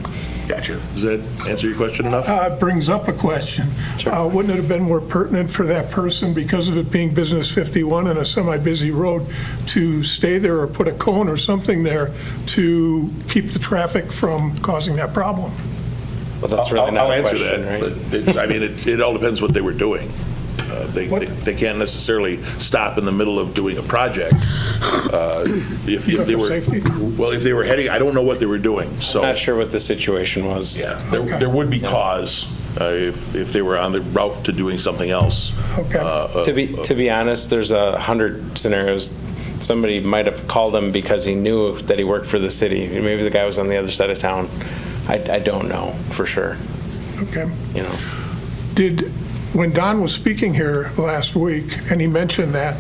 Gotcha. Does that answer your question enough? It brings up a question. Sure. Wouldn't it have been more pertinent for that person, because of it being Business 51 and a semi-busy road, to stay there or put a cone or something there to keep the traffic from causing that problem? Well, that's really not I'll a answer question, that, right? but I mean, it all depends what they were doing. They can't necessarily stop in the middle of doing a project. If they were, Safety? well, if they were heading, I don't know what they were doing, so. Not sure what the situation was. Yeah, there would be cause if they were on the route to doing something else. Okay. To be honest, there's 100 scenarios. Somebody might have called him because he knew that he worked for the city. Maybe the guy was on the other side of town. I don't know for sure. Okay. You know. When Don was speaking here last week and he mentioned that,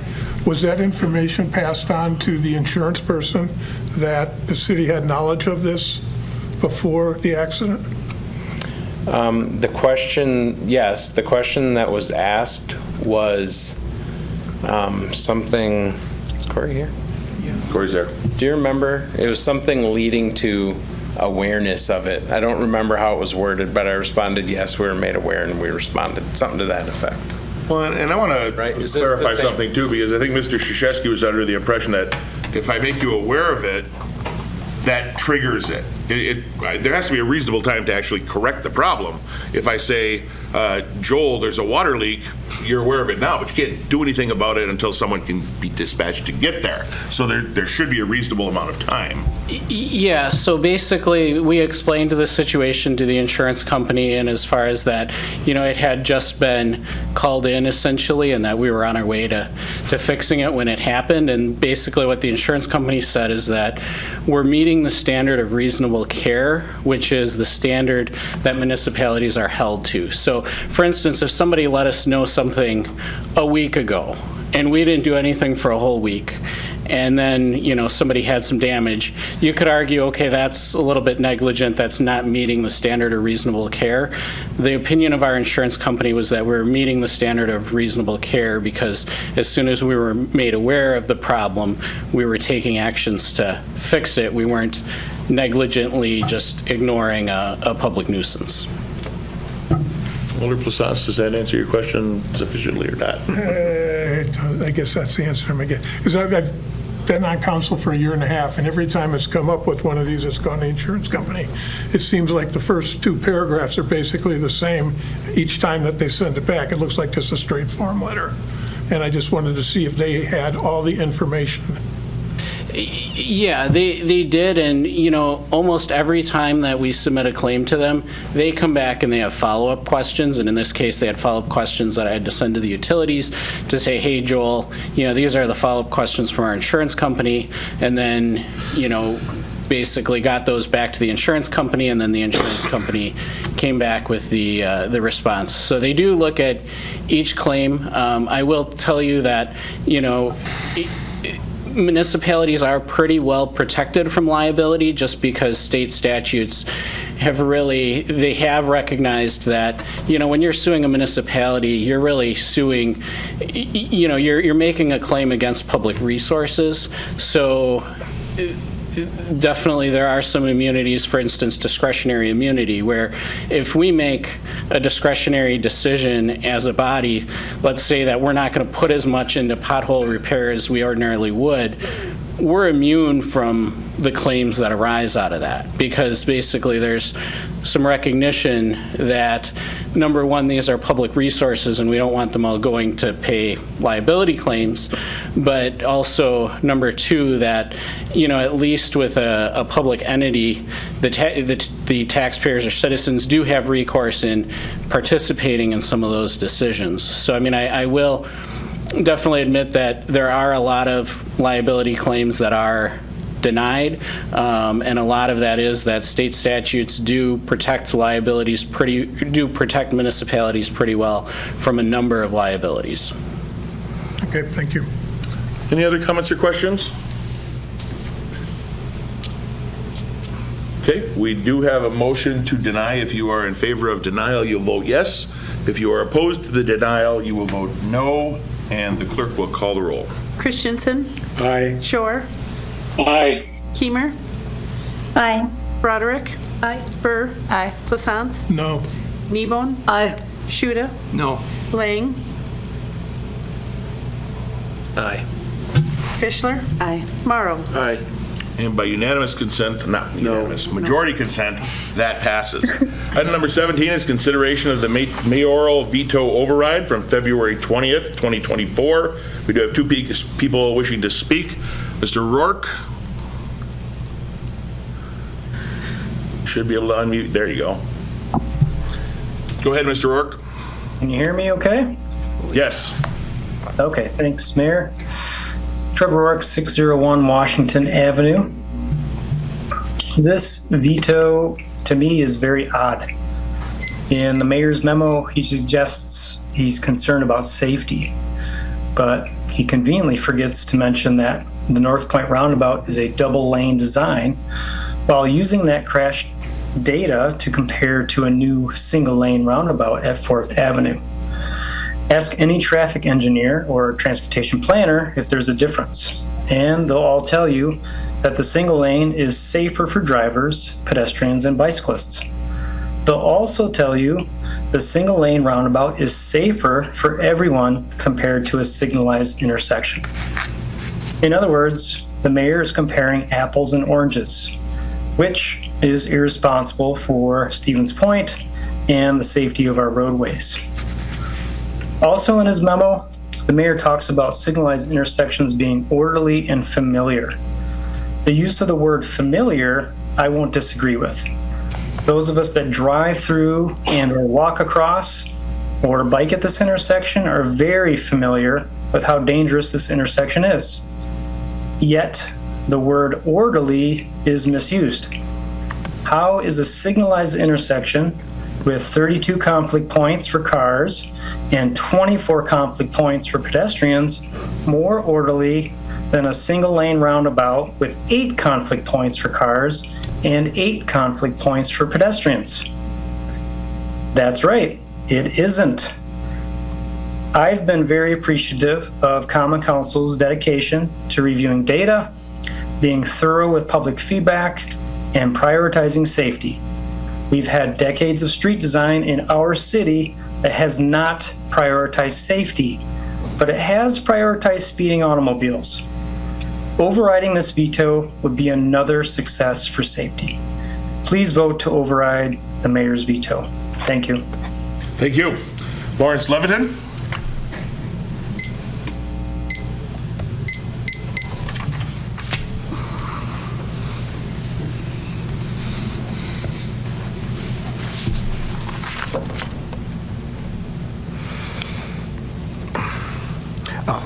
was that information passed on to the insurance person that the city had knowledge of this before the accident? The question, yes, the question that was asked was something. Is Corey here? Yeah. Corey's there. Do you remember? It was something leading to awareness of it. I don't remember how it was worded, but I responded, yes, we were made aware, and we responded, something to that effect. Well, and I want to clarify something too, because I think Mr. Krzyzewski was under the impression that if I make you aware of it, that triggers it. there has to be a reasonable time to actually correct the problem. If I say, Joel, there's a water leak, you're aware of it now, but you can't do anything about it until someone can be dispatched to get there. So there should be a reasonable amount of time. Yeah, so basically, we explained the situation to the insurance company, and as far as that, it had just been called in essentially, and that we were on our way to fixing it when it happened. And basically what the insurance company said is that we're meeting the standard of reasonable care, which is the standard that municipalities are held to. So, for instance, if somebody let us know something a week ago, and we didn't do anything for a whole week, and then, somebody had some damage, you could argue, okay, that's a little bit negligent, that's not meeting the standard of reasonable care. The opinion of our insurance company was that we were meeting the standard of reasonable care because as soon as we were made aware of the problem, we were taking actions to fix it. We weren't negligently just ignoring a public nuisance. Alder Plaisance, does that answer your question sufficiently or not? I guess that's the answer again. Because I've been on council for 1.5 years, and every time it's come up with one of these, it's gone to the insurance company. It seems like the first 2 paragraphs are basically the same each time that they send it back. It looks like just a straight form letter. And I just wanted to see if they had all the information. Yeah, they did, and almost every time that we submit a claim to them, they come back and they have follow-up questions, and in this case, they had follow-up questions that I had to send to the utilities to say, hey, Joel, these are the follow-up questions from our insurance company, and then, basically got those back to the insurance company, and then the insurance company came back with the response. So they do look at each claim. I will tell you that, municipalities are pretty well protected from liability just because state statutes have recognized that, when you're suing a municipality, you're really suing, you're making a claim against public resources. So definitely there are some immunities, for instance, discretionary immunity, where if we make a discretionary decision as a body, let's say that we're not going to put as much into pothole repair as we ordinarily would, we're immune from the claims that arise out of that, because basically there's some recognition that, number one, these are public resources and we don't want them all going to pay liability claims, but also, number two, that, at least with a public entity, the taxpayers or citizens do have recourse in participating in some of those decisions. So, I will definitely admit that there are a lot of liability claims that are denied, and a lot of that is that state statutes do protect municipalities pretty well from a number of liabilities. Okay, thank you. Any other comments or questions? Okay, we do have a motion to deny. If you are in favor of denial, you'll vote yes. If you are opposed to the denial, you will vote no, and the clerk will call the roll. Christensen? Aye. Shore? Aye. Keemer? Aye. Broderick? Aye. Burr? Aye. Plaisance? No. Kneebone? Aye. Shuda? No. Lang? Aye. Fischler? Aye. Morrow? Aye. And by unanimous consent, not unanimous, majority consent, that passes. Item number 17 is consideration of the mayoral veto override from February 20th, 2024. We do have 2 people wishing to speak. Mr. Rourke. Should be able to unmute. There you go. Go ahead, Mr. Rourke. Can you hear me okay? Yes. Okay, thanks, Mayor. Trevor Rourke, 601 Washington Avenue. This veto, to me, is very odd. In the mayor's memo, he suggests he's concerned about safety, but he conveniently forgets to mention that the North Point Roundabout is a double-lane design, while using that crash data to compare to a new single-lane roundabout at 4th Avenue. Ask any traffic engineer or transportation planner if there's a difference, and they'll all tell you that the single lane is safer for drivers, pedestrians, and bicyclists. They'll also tell you the single lane roundabout is safer for everyone compared to a signalized intersection. In other words, the mayor is comparing apples and oranges. which is irresponsible for Stevens Point and the safety of our roadways. Also in his memo, the mayor talks about signalized intersections being orderly and familiar. The use of the word familiar, I won't disagree with. Those of us that drive through and or walk across or bike at this intersection are very familiar with how dangerous this intersection is. Yet, the word orderly is misused. How is a signalized intersection with 32 conflict points for cars and 24 conflict points for pedestrians more orderly than a single lane roundabout with 8 conflict points for cars and 8 conflict points for pedestrians? That's right, it isn't. I've been very appreciative of Common Council's dedication to reviewing data, being thorough with public feedback, and prioritizing safety. We've had decades of street design in our city that has not prioritized safety, but it has prioritized speeding automobiles. Overriding this veto would be another success for safety. Please vote to override the mayor's veto. Thank you. Thank you. Lawrence Levitin?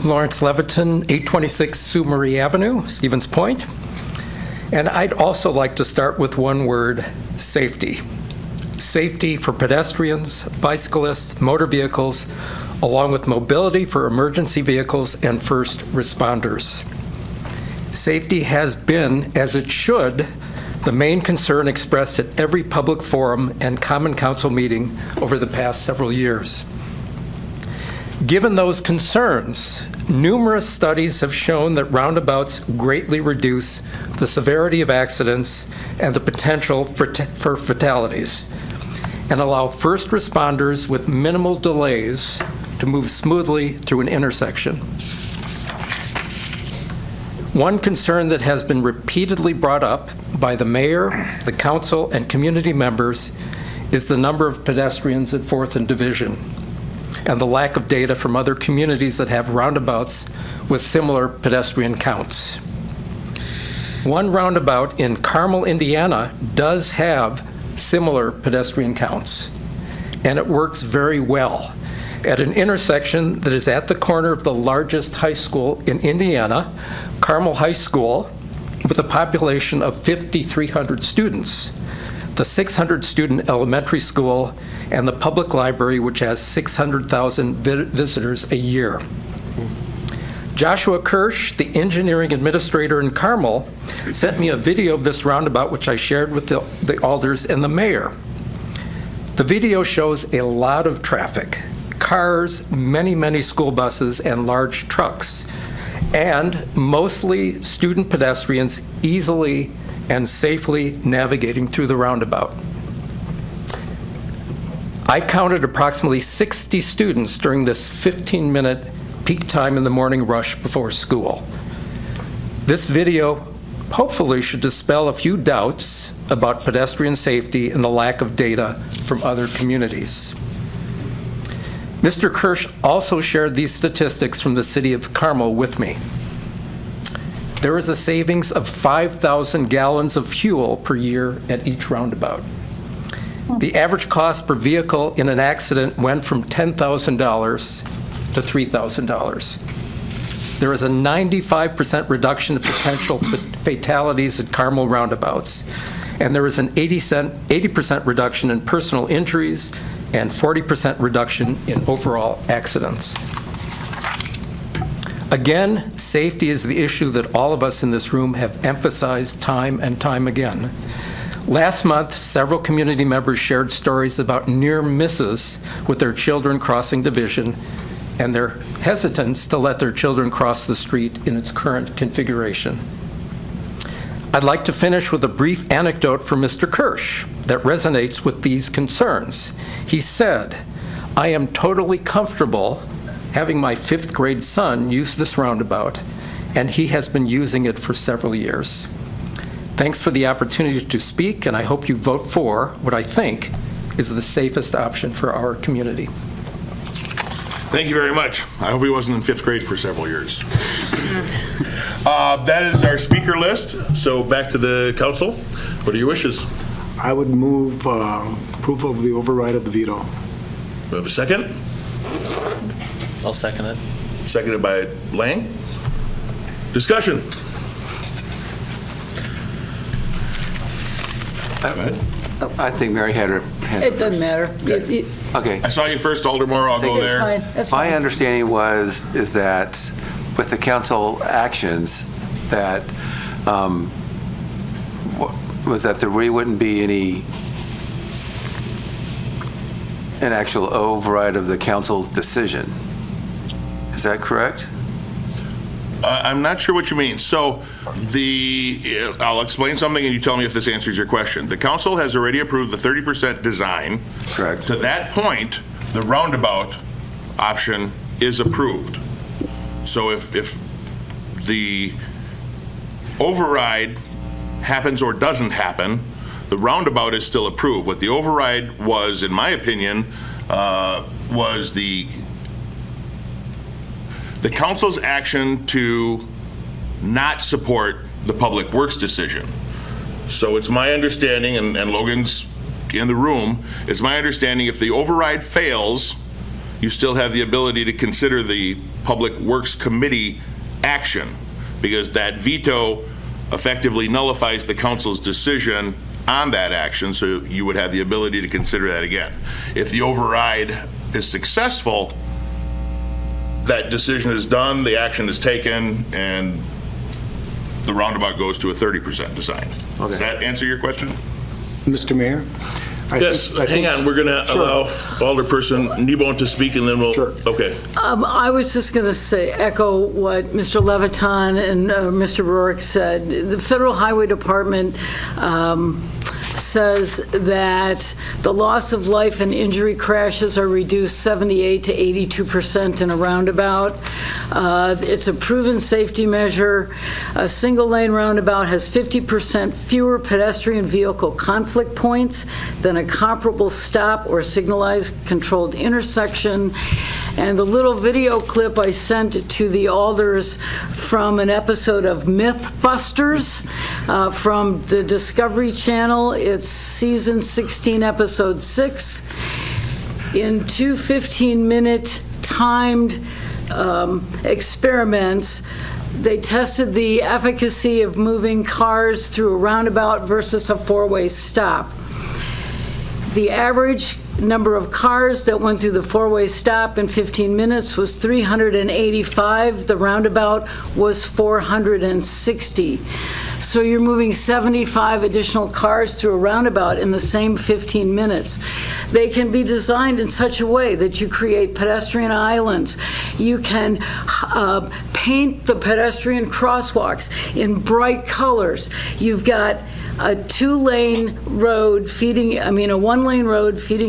Lawrence Levitin, 826 Sue Marie Avenue, Stevens Point. And I'd also like to start with one word: safety. Safety for pedestrians, bicyclists, motor vehicles, along with mobility for emergency vehicles and first responders. Safety has been, as it should, the main concern expressed at every public forum and Common Council meeting over the past several years. Given those concerns, numerous studies have shown that roundabouts greatly reduce the severity of accidents and the potential for fatalities, and allow first responders with minimal delays to move smoothly through an intersection. One concern that has been repeatedly brought up by the mayor, the council, and community members is the number of pedestrians at 4th and Division, and the lack of data from other communities that have roundabouts with similar pedestrian counts. One roundabout in Carmel, Indiana does have similar pedestrian counts, and it works very well at an intersection that is at the corner of the largest high school in Indiana, Carmel High School, with a population of 5,300 students, the 600-student elementary school, and the public library, which has 600,000 visitors a year. Joshua Kirsch, the engineering administrator in Carmel, sent me a video of this roundabout, which I shared with the alders and the mayor. The video shows a lot of traffic, cars, many school buses, and large trucks, and mostly student pedestrians easily and safely navigating through the roundabout. I counted approximately 60 students during this 15-minute peak time in the morning rush before school. This video hopefully should dispel a few doubts about pedestrian safety and the lack of data from other communities. Mr. Kirsch also shared these statistics from the city of Carmel with me. There is a savings of 5,000 gallons of fuel per year at each roundabout. The average cost per vehicle in an accident went from $10,000 to $3,000. There is a 95% reduction in potential fatalities at Carmel roundabouts, and there is an 80% reduction in personal injuries and 40% reduction in overall accidents. Again, safety is the issue that all of us in this room have emphasized time and time again. Last month, several community members shared stories about near misses with their children crossing Division and their hesitance to let their children cross the street in its current configuration. I'd like to finish with a brief anecdote from Mr. Kirsch that resonates with these concerns. He said, "I am totally comfortable having my 5th grade son use this roundabout, and he has been using it for several years. Thanks for the opportunity to speak, and I hope you vote for what I think is the safest option for our community. Thank you very much. I hope he wasn't in 5th grade for several years. That is our speaker list. So back to the council. What are your wishes? I would move approval of the override of the veto. Do we have a second? I'll second it. Seconded by Lang. Discussion. I think Mary had her hand up It doesn't matter. Okay. I saw you first, Aldermore. I'll go there. Fine. That's fine. My understanding is that with the council actions, that was that there really wouldn't be an actual override of the council's decision. Is that correct? I'm not sure what you mean. So I'll explain something and you tell me if this answers your question. The council has already approved the 30% design. Correct. To that point, the roundabout option is approved. So if the override happens or doesn't happen, the roundabout is still approved. What the override was, in my opinion, was the council's action to not support the Public Works decision. So it's my understanding, and Logan's in the room, it's my understanding if the override fails, you still have the ability to consider the Public Works Committee action, because that veto effectively nullifies the council's decision on that action, so you would have the ability to consider that again. If the override is successful, that decision is done, the action is taken, and the roundabout goes to a 30% design. Okay. Does that answer your question? Mr. Mayor? Yes, hang on, we're going to allow Alderperson Kneebone to speak, and then we'll, okay. I was just going to echo what Mr. Leviton and Mr. Rourke said. The Federal Highway Department says that the loss of life and injury crashes are reduced 78 to 82% in a roundabout. It's a proven safety measure. A single-lane roundabout has 50% fewer pedestrian vehicle conflict points than a comparable stop or signalized controlled intersection. And the little video clip I sent to the alders from an episode of Mythbusters from the Discovery Channel. It's season 16, episode 6. In two 15-minute timed experiments, they tested the efficacy of moving cars through a roundabout versus a four-way stop. The average number of cars that went through the four-way stop in 15 minutes was 385. The roundabout was 460. So you're moving 75 additional cars through a roundabout in the same 15 minutes. They can be designed in such a way that you create pedestrian islands. You can paint the pedestrian crosswalks in bright colors. You've got a one-lane road feeding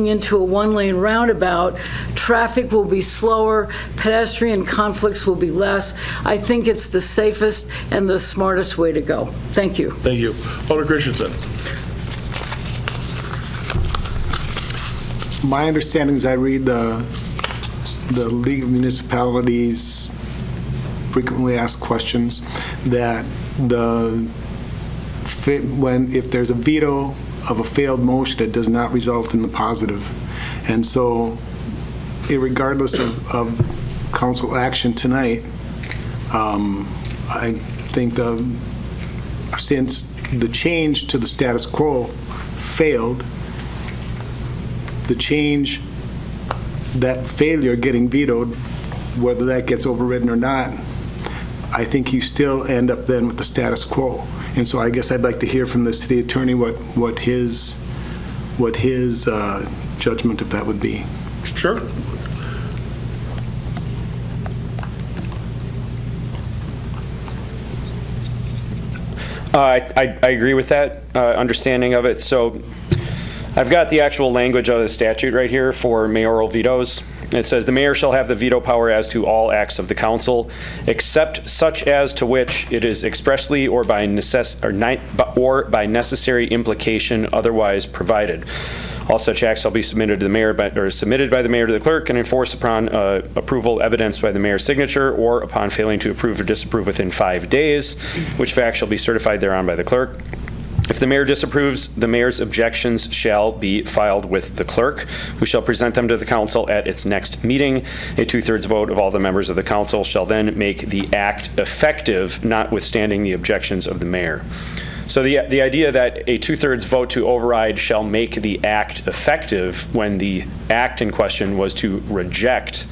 into a one-lane roundabout. Traffic will be slower, pedestrian conflicts will be less. I think it's the safest and the smartest way to go. Thank you. Thank you. Alder Christensen. My understanding is I read the League of Municipalities frequently asked questions that if there's a veto of a failed motion, it does not result in the positive. And so, irregardless of council action tonight, I think since the change to the status quo failed, the change, that failure getting vetoed, whether that gets overridden or not, I think you still end up then with the status quo. And so I guess I'd like to hear from the city attorney what his judgment of that would be. Sure. I agree with that understanding of it. So I've got the actual language of the statute right here for mayoral vetoes. It says, "The mayor shall have the veto power as to all acts of the council, except such as to which it is expressly or by necessary implication otherwise provided. All such acts shall be submitted to the mayor submitted by the mayor to the clerk and enforced upon approval evidenced by the mayor's signature or upon failing to approve or disapprove within 5 days, which fact shall be certified thereon by the clerk. If the mayor disapproves, the mayor's objections shall be filed with the clerk, who shall present them to the council at its next meeting. A 2/3 vote of all the members of the council shall then make the act effective, notwithstanding the objections of the mayor." So the idea that a 2/3 vote to override shall make the act effective when the act in question was to reject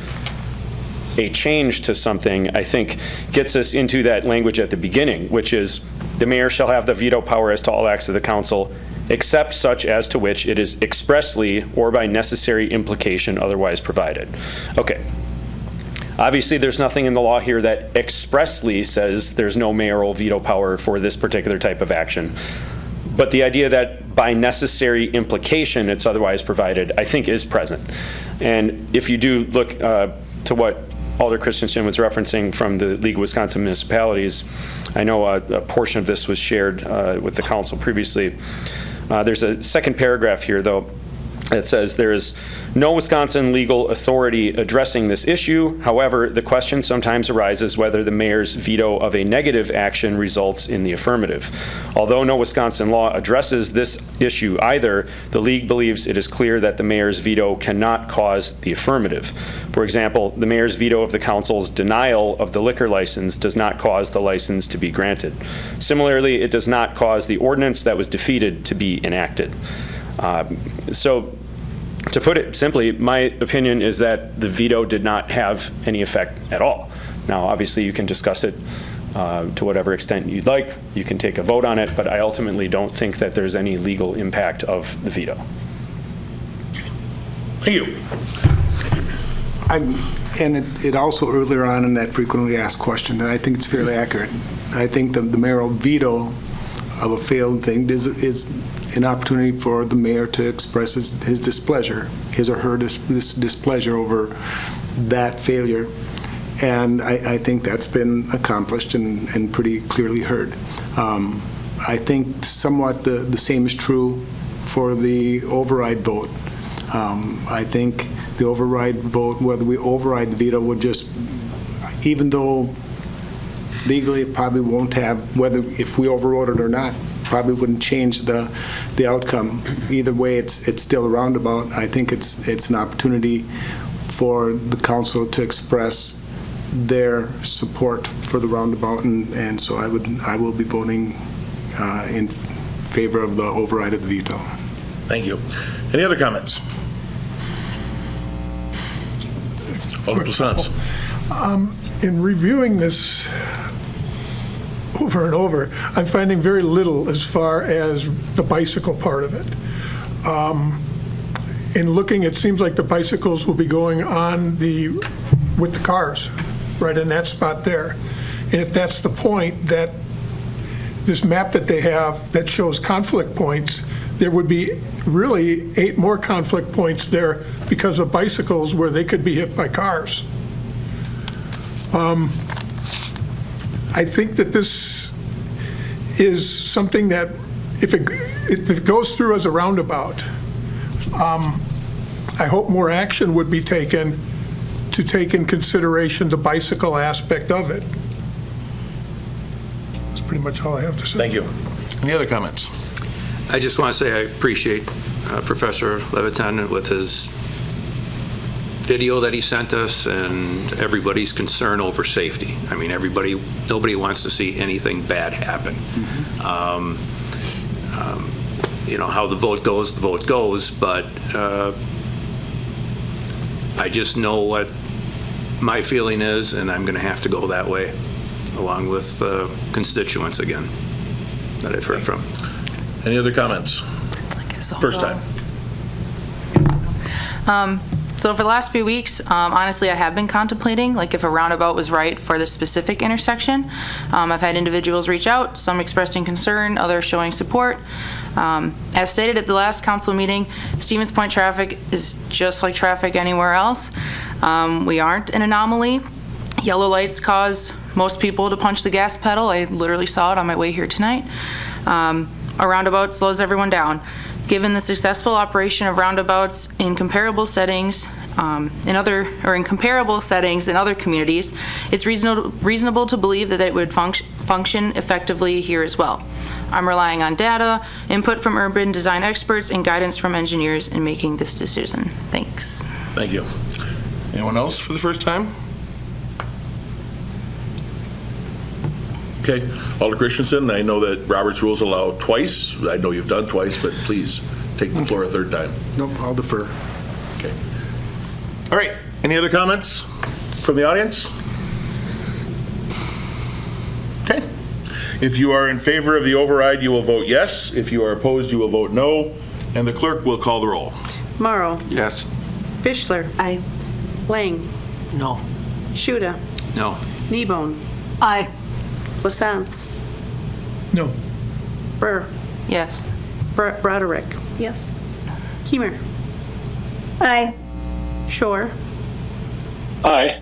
a change to something, I think gets us into that language at the beginning, which is the mayor shall have the veto power as to all acts of the council, except such as to which it is expressly or by necessary implication otherwise provided. Okay. Obviously, there's nothing in the law here that expressly says there's no mayoral veto power for this particular type of action. But the idea that by necessary implication it's otherwise provided, I think is present. And if you do look to what Alder Christensen was referencing from the League of Wisconsin Municipalities, I know a portion of this was shared with the council previously. There's a second paragraph here, though, that says there is no Wisconsin legal authority addressing this issue. However, the question sometimes arises whether the mayor's veto of a negative action results in the affirmative. Although no Wisconsin law addresses this issue either, the League believes it is clear that the mayor's veto cannot cause the affirmative. For example, the mayor's veto of the council's denial of the liquor license does not cause the license to be granted. Similarly, it does not cause the ordinance that was defeated to be enacted. So, to put it simply, my opinion is that the veto did not have any effect at all. Now, obviously, you can discuss it to whatever extent you'd like. You can take a vote on it, but I ultimately don't think that there's any legal impact of the veto. Thank you. It also earlier on in that frequently asked question, and I think it's fairly accurate. I think the mayoral veto of a failed thing is an opportunity for the mayor to express his displeasure, his or her displeasure over that failure. And I think that's been accomplished and pretty clearly heard. I think somewhat the same is true for the override vote. I think the override vote, whether we override the veto, would just, even though legally it probably won't have, whether if we overrode it or not, probably wouldn't change the outcome. Either way, it's still a roundabout. I think it's an opportunity for the council to express their support for the roundabout, and so I will be voting in favor of the override of the veto. Thank you. Any other comments? Alder Plaisance. In reviewing this over and over, I'm finding very little as far as the bicycle part of it. In looking, it seems like the bicycles will be going on with the cars, right in that spot there. And if that's the point, that this map that they have that shows conflict points, there would be really 8 more conflict points there because of bicycles where they could be hit by cars. I think that this is something that if it goes through as a roundabout, I hope more action would be taken to take in consideration the bicycle aspect of it. That's pretty much all I have to say. Thank you. Any other comments? I just want to say I appreciate Professor Levitan with his video that he sent us and everybody's concern over safety. I mean, nobody wants to see anything bad happen. You know, how the vote goes, but I just know what my feeling is, and I'm going to have to go that way, along with constituents again that I've heard from. Any other comments? First time. So for the last few weeks, honestly, I have been contemplating, like, if a roundabout was right for the specific intersection. I've had individuals reach out, some expressing concern, others showing support. As stated at the last council meeting, Stevens Point traffic is just like traffic anywhere else. We aren't an anomaly. Yellow lights cause most people to punch the gas pedal. I literally saw it on my way here tonight. A roundabout slows everyone down. Given the successful operation of roundabouts in comparable settings in comparable settings in other communities, it's reasonable to believe that it would function effectively here as well. I'm relying on data, input from urban design experts, and guidance from engineers in making this decision. Thanks. Thank you. Anyone else for the first time? Okay, Alder Christensen, I know that Robert's rules allow twice. I know you've done twice, but please take the floor a third time. Nope, I'll defer. Okay. All right, any other comments from the audience? Okay. If you are in favor of the override, you will vote yes. If you are opposed, you will vote no. And the clerk will call the roll. Morrow. Yes. Fischler. Aye. Lang. No. Shuda. No. Kneebone. Aye. Lasance. No. Burr. Yes. Broderick. Yes. Kiemer. Aye. Shore. Aye.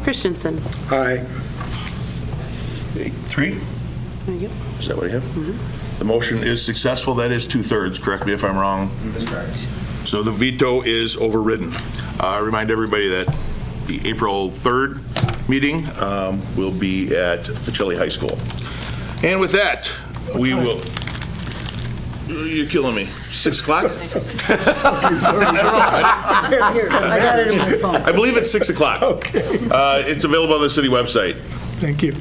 Christensen. Aye. 3? Yep. Is that what I have? The motion is successful. That is 2/3. Correct me if I'm wrong. That's correct. So the veto is overridden. I remind everybody that the April 3rd meeting will be at Pacelli High School. And with that, we will... You're killing me. 6 o'clock? Okay, sorry. I got it in my phone. I believe it's 6 o'clock. Okay. It's available on the city website. Thank you.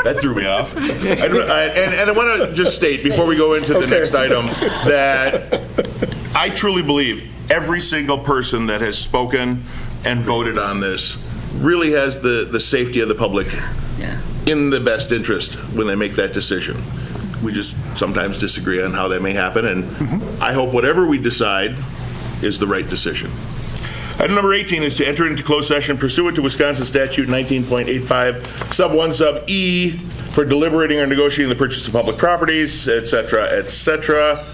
That threw me off. And I want to just state, before we go into the next item, that I truly believe every single person that has spoken and voted on this really has the safety of the public in the best interest when they make that decision. We just sometimes disagree on how that may happen, and I hope whatever we decide is the right decision. Item number 18 is to enter into closed session pursuant to Wisconsin Statute 19.85, sub 1, sub E, for deliberating or negotiating the purchase of public properties, et cetera, et cetera.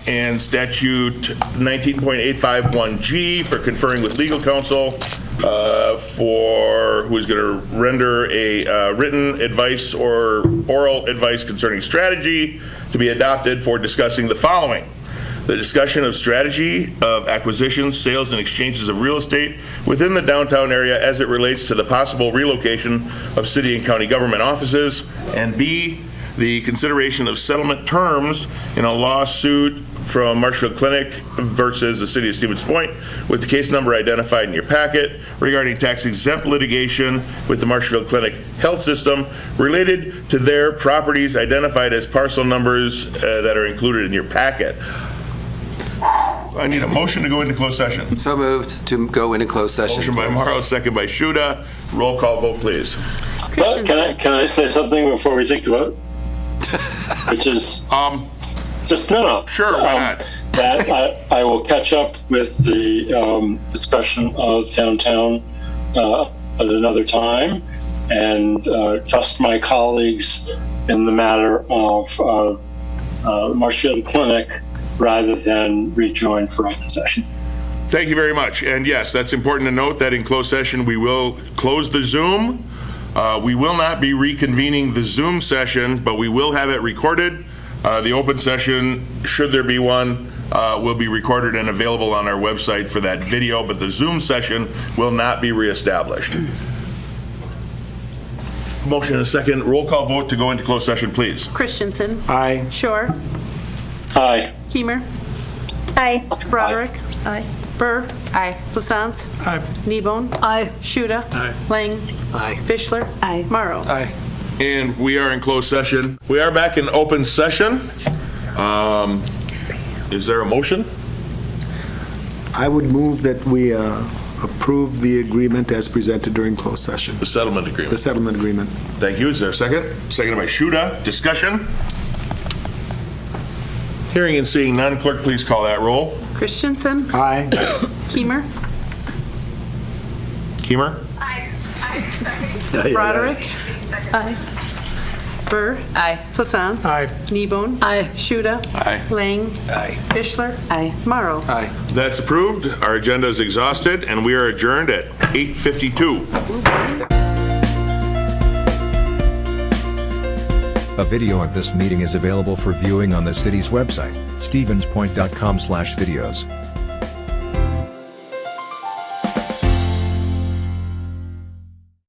And Statute 19.851G for conferring with legal counsel for who is going to render a written advice or oral advice concerning strategy to be adopted for discussing the following: the discussion of strategy of acquisitions, sales, and exchanges of real estate within the downtown area as it relates to the possible relocation of city and county government offices, and B, the consideration of settlement terms in a lawsuit from Marshfield Clinic versus the City of Stevens Point, with the case number identified in your packet, regarding tax-exempt litigation with the Marshfield Clinic Health System related to their properties identified as parcel numbers that are included in your packet. I need a motion to go into closed session. So moved to go into closed session. Motion by Morrow, second by Shuda. Roll call vote, please. Can I say something before we take the vote? Which is just no. Sure, why not? That I will catch up with the discussion of downtown at another time, and trust my colleagues in the matter of Marshfield Clinic, rather than rejoin for open session. Thank you very much. And yes, that's important to note that in closed session, we will close the Zoom. We will not be reconvening the Zoom session, but we will have it recorded. The open session, should there be one, will be recorded and available on our website for that video, but the Zoom session will not be reestablished. Motion and a second. Roll call vote to go into closed session, please. Christensen. Aye. Shore. Aye. Kiemer. Aye. Broderick. Aye. Burr. Aye. Lasance. Aye. Kneebone. Aye. Shuda. Aye. Lang. Aye. Fischler. Aye. Morrow. Aye. And we are in closed session. We are back in open session. Is there a motion? I would move that we approve the agreement as presented during closed session. The settlement agreement. The settlement agreement. Thank you. Is there a second? Seconded by Shuda. Discussion? Hearing and seeing none, clerk, please call that roll. Christensen. Aye. Kiemer. Kiemer? Broderick. Aye. Burr. Aye. Plassance. Aye. Kneebone. Aye. Shuda. Aye. Lang. Aye. Fischler. Aye. Morrow. Aye. That's approved. Our agenda is exhausted, and we are adjourned at 8:52. A video of this meeting is available for viewing on the city's website, stevenspoint.com/videos.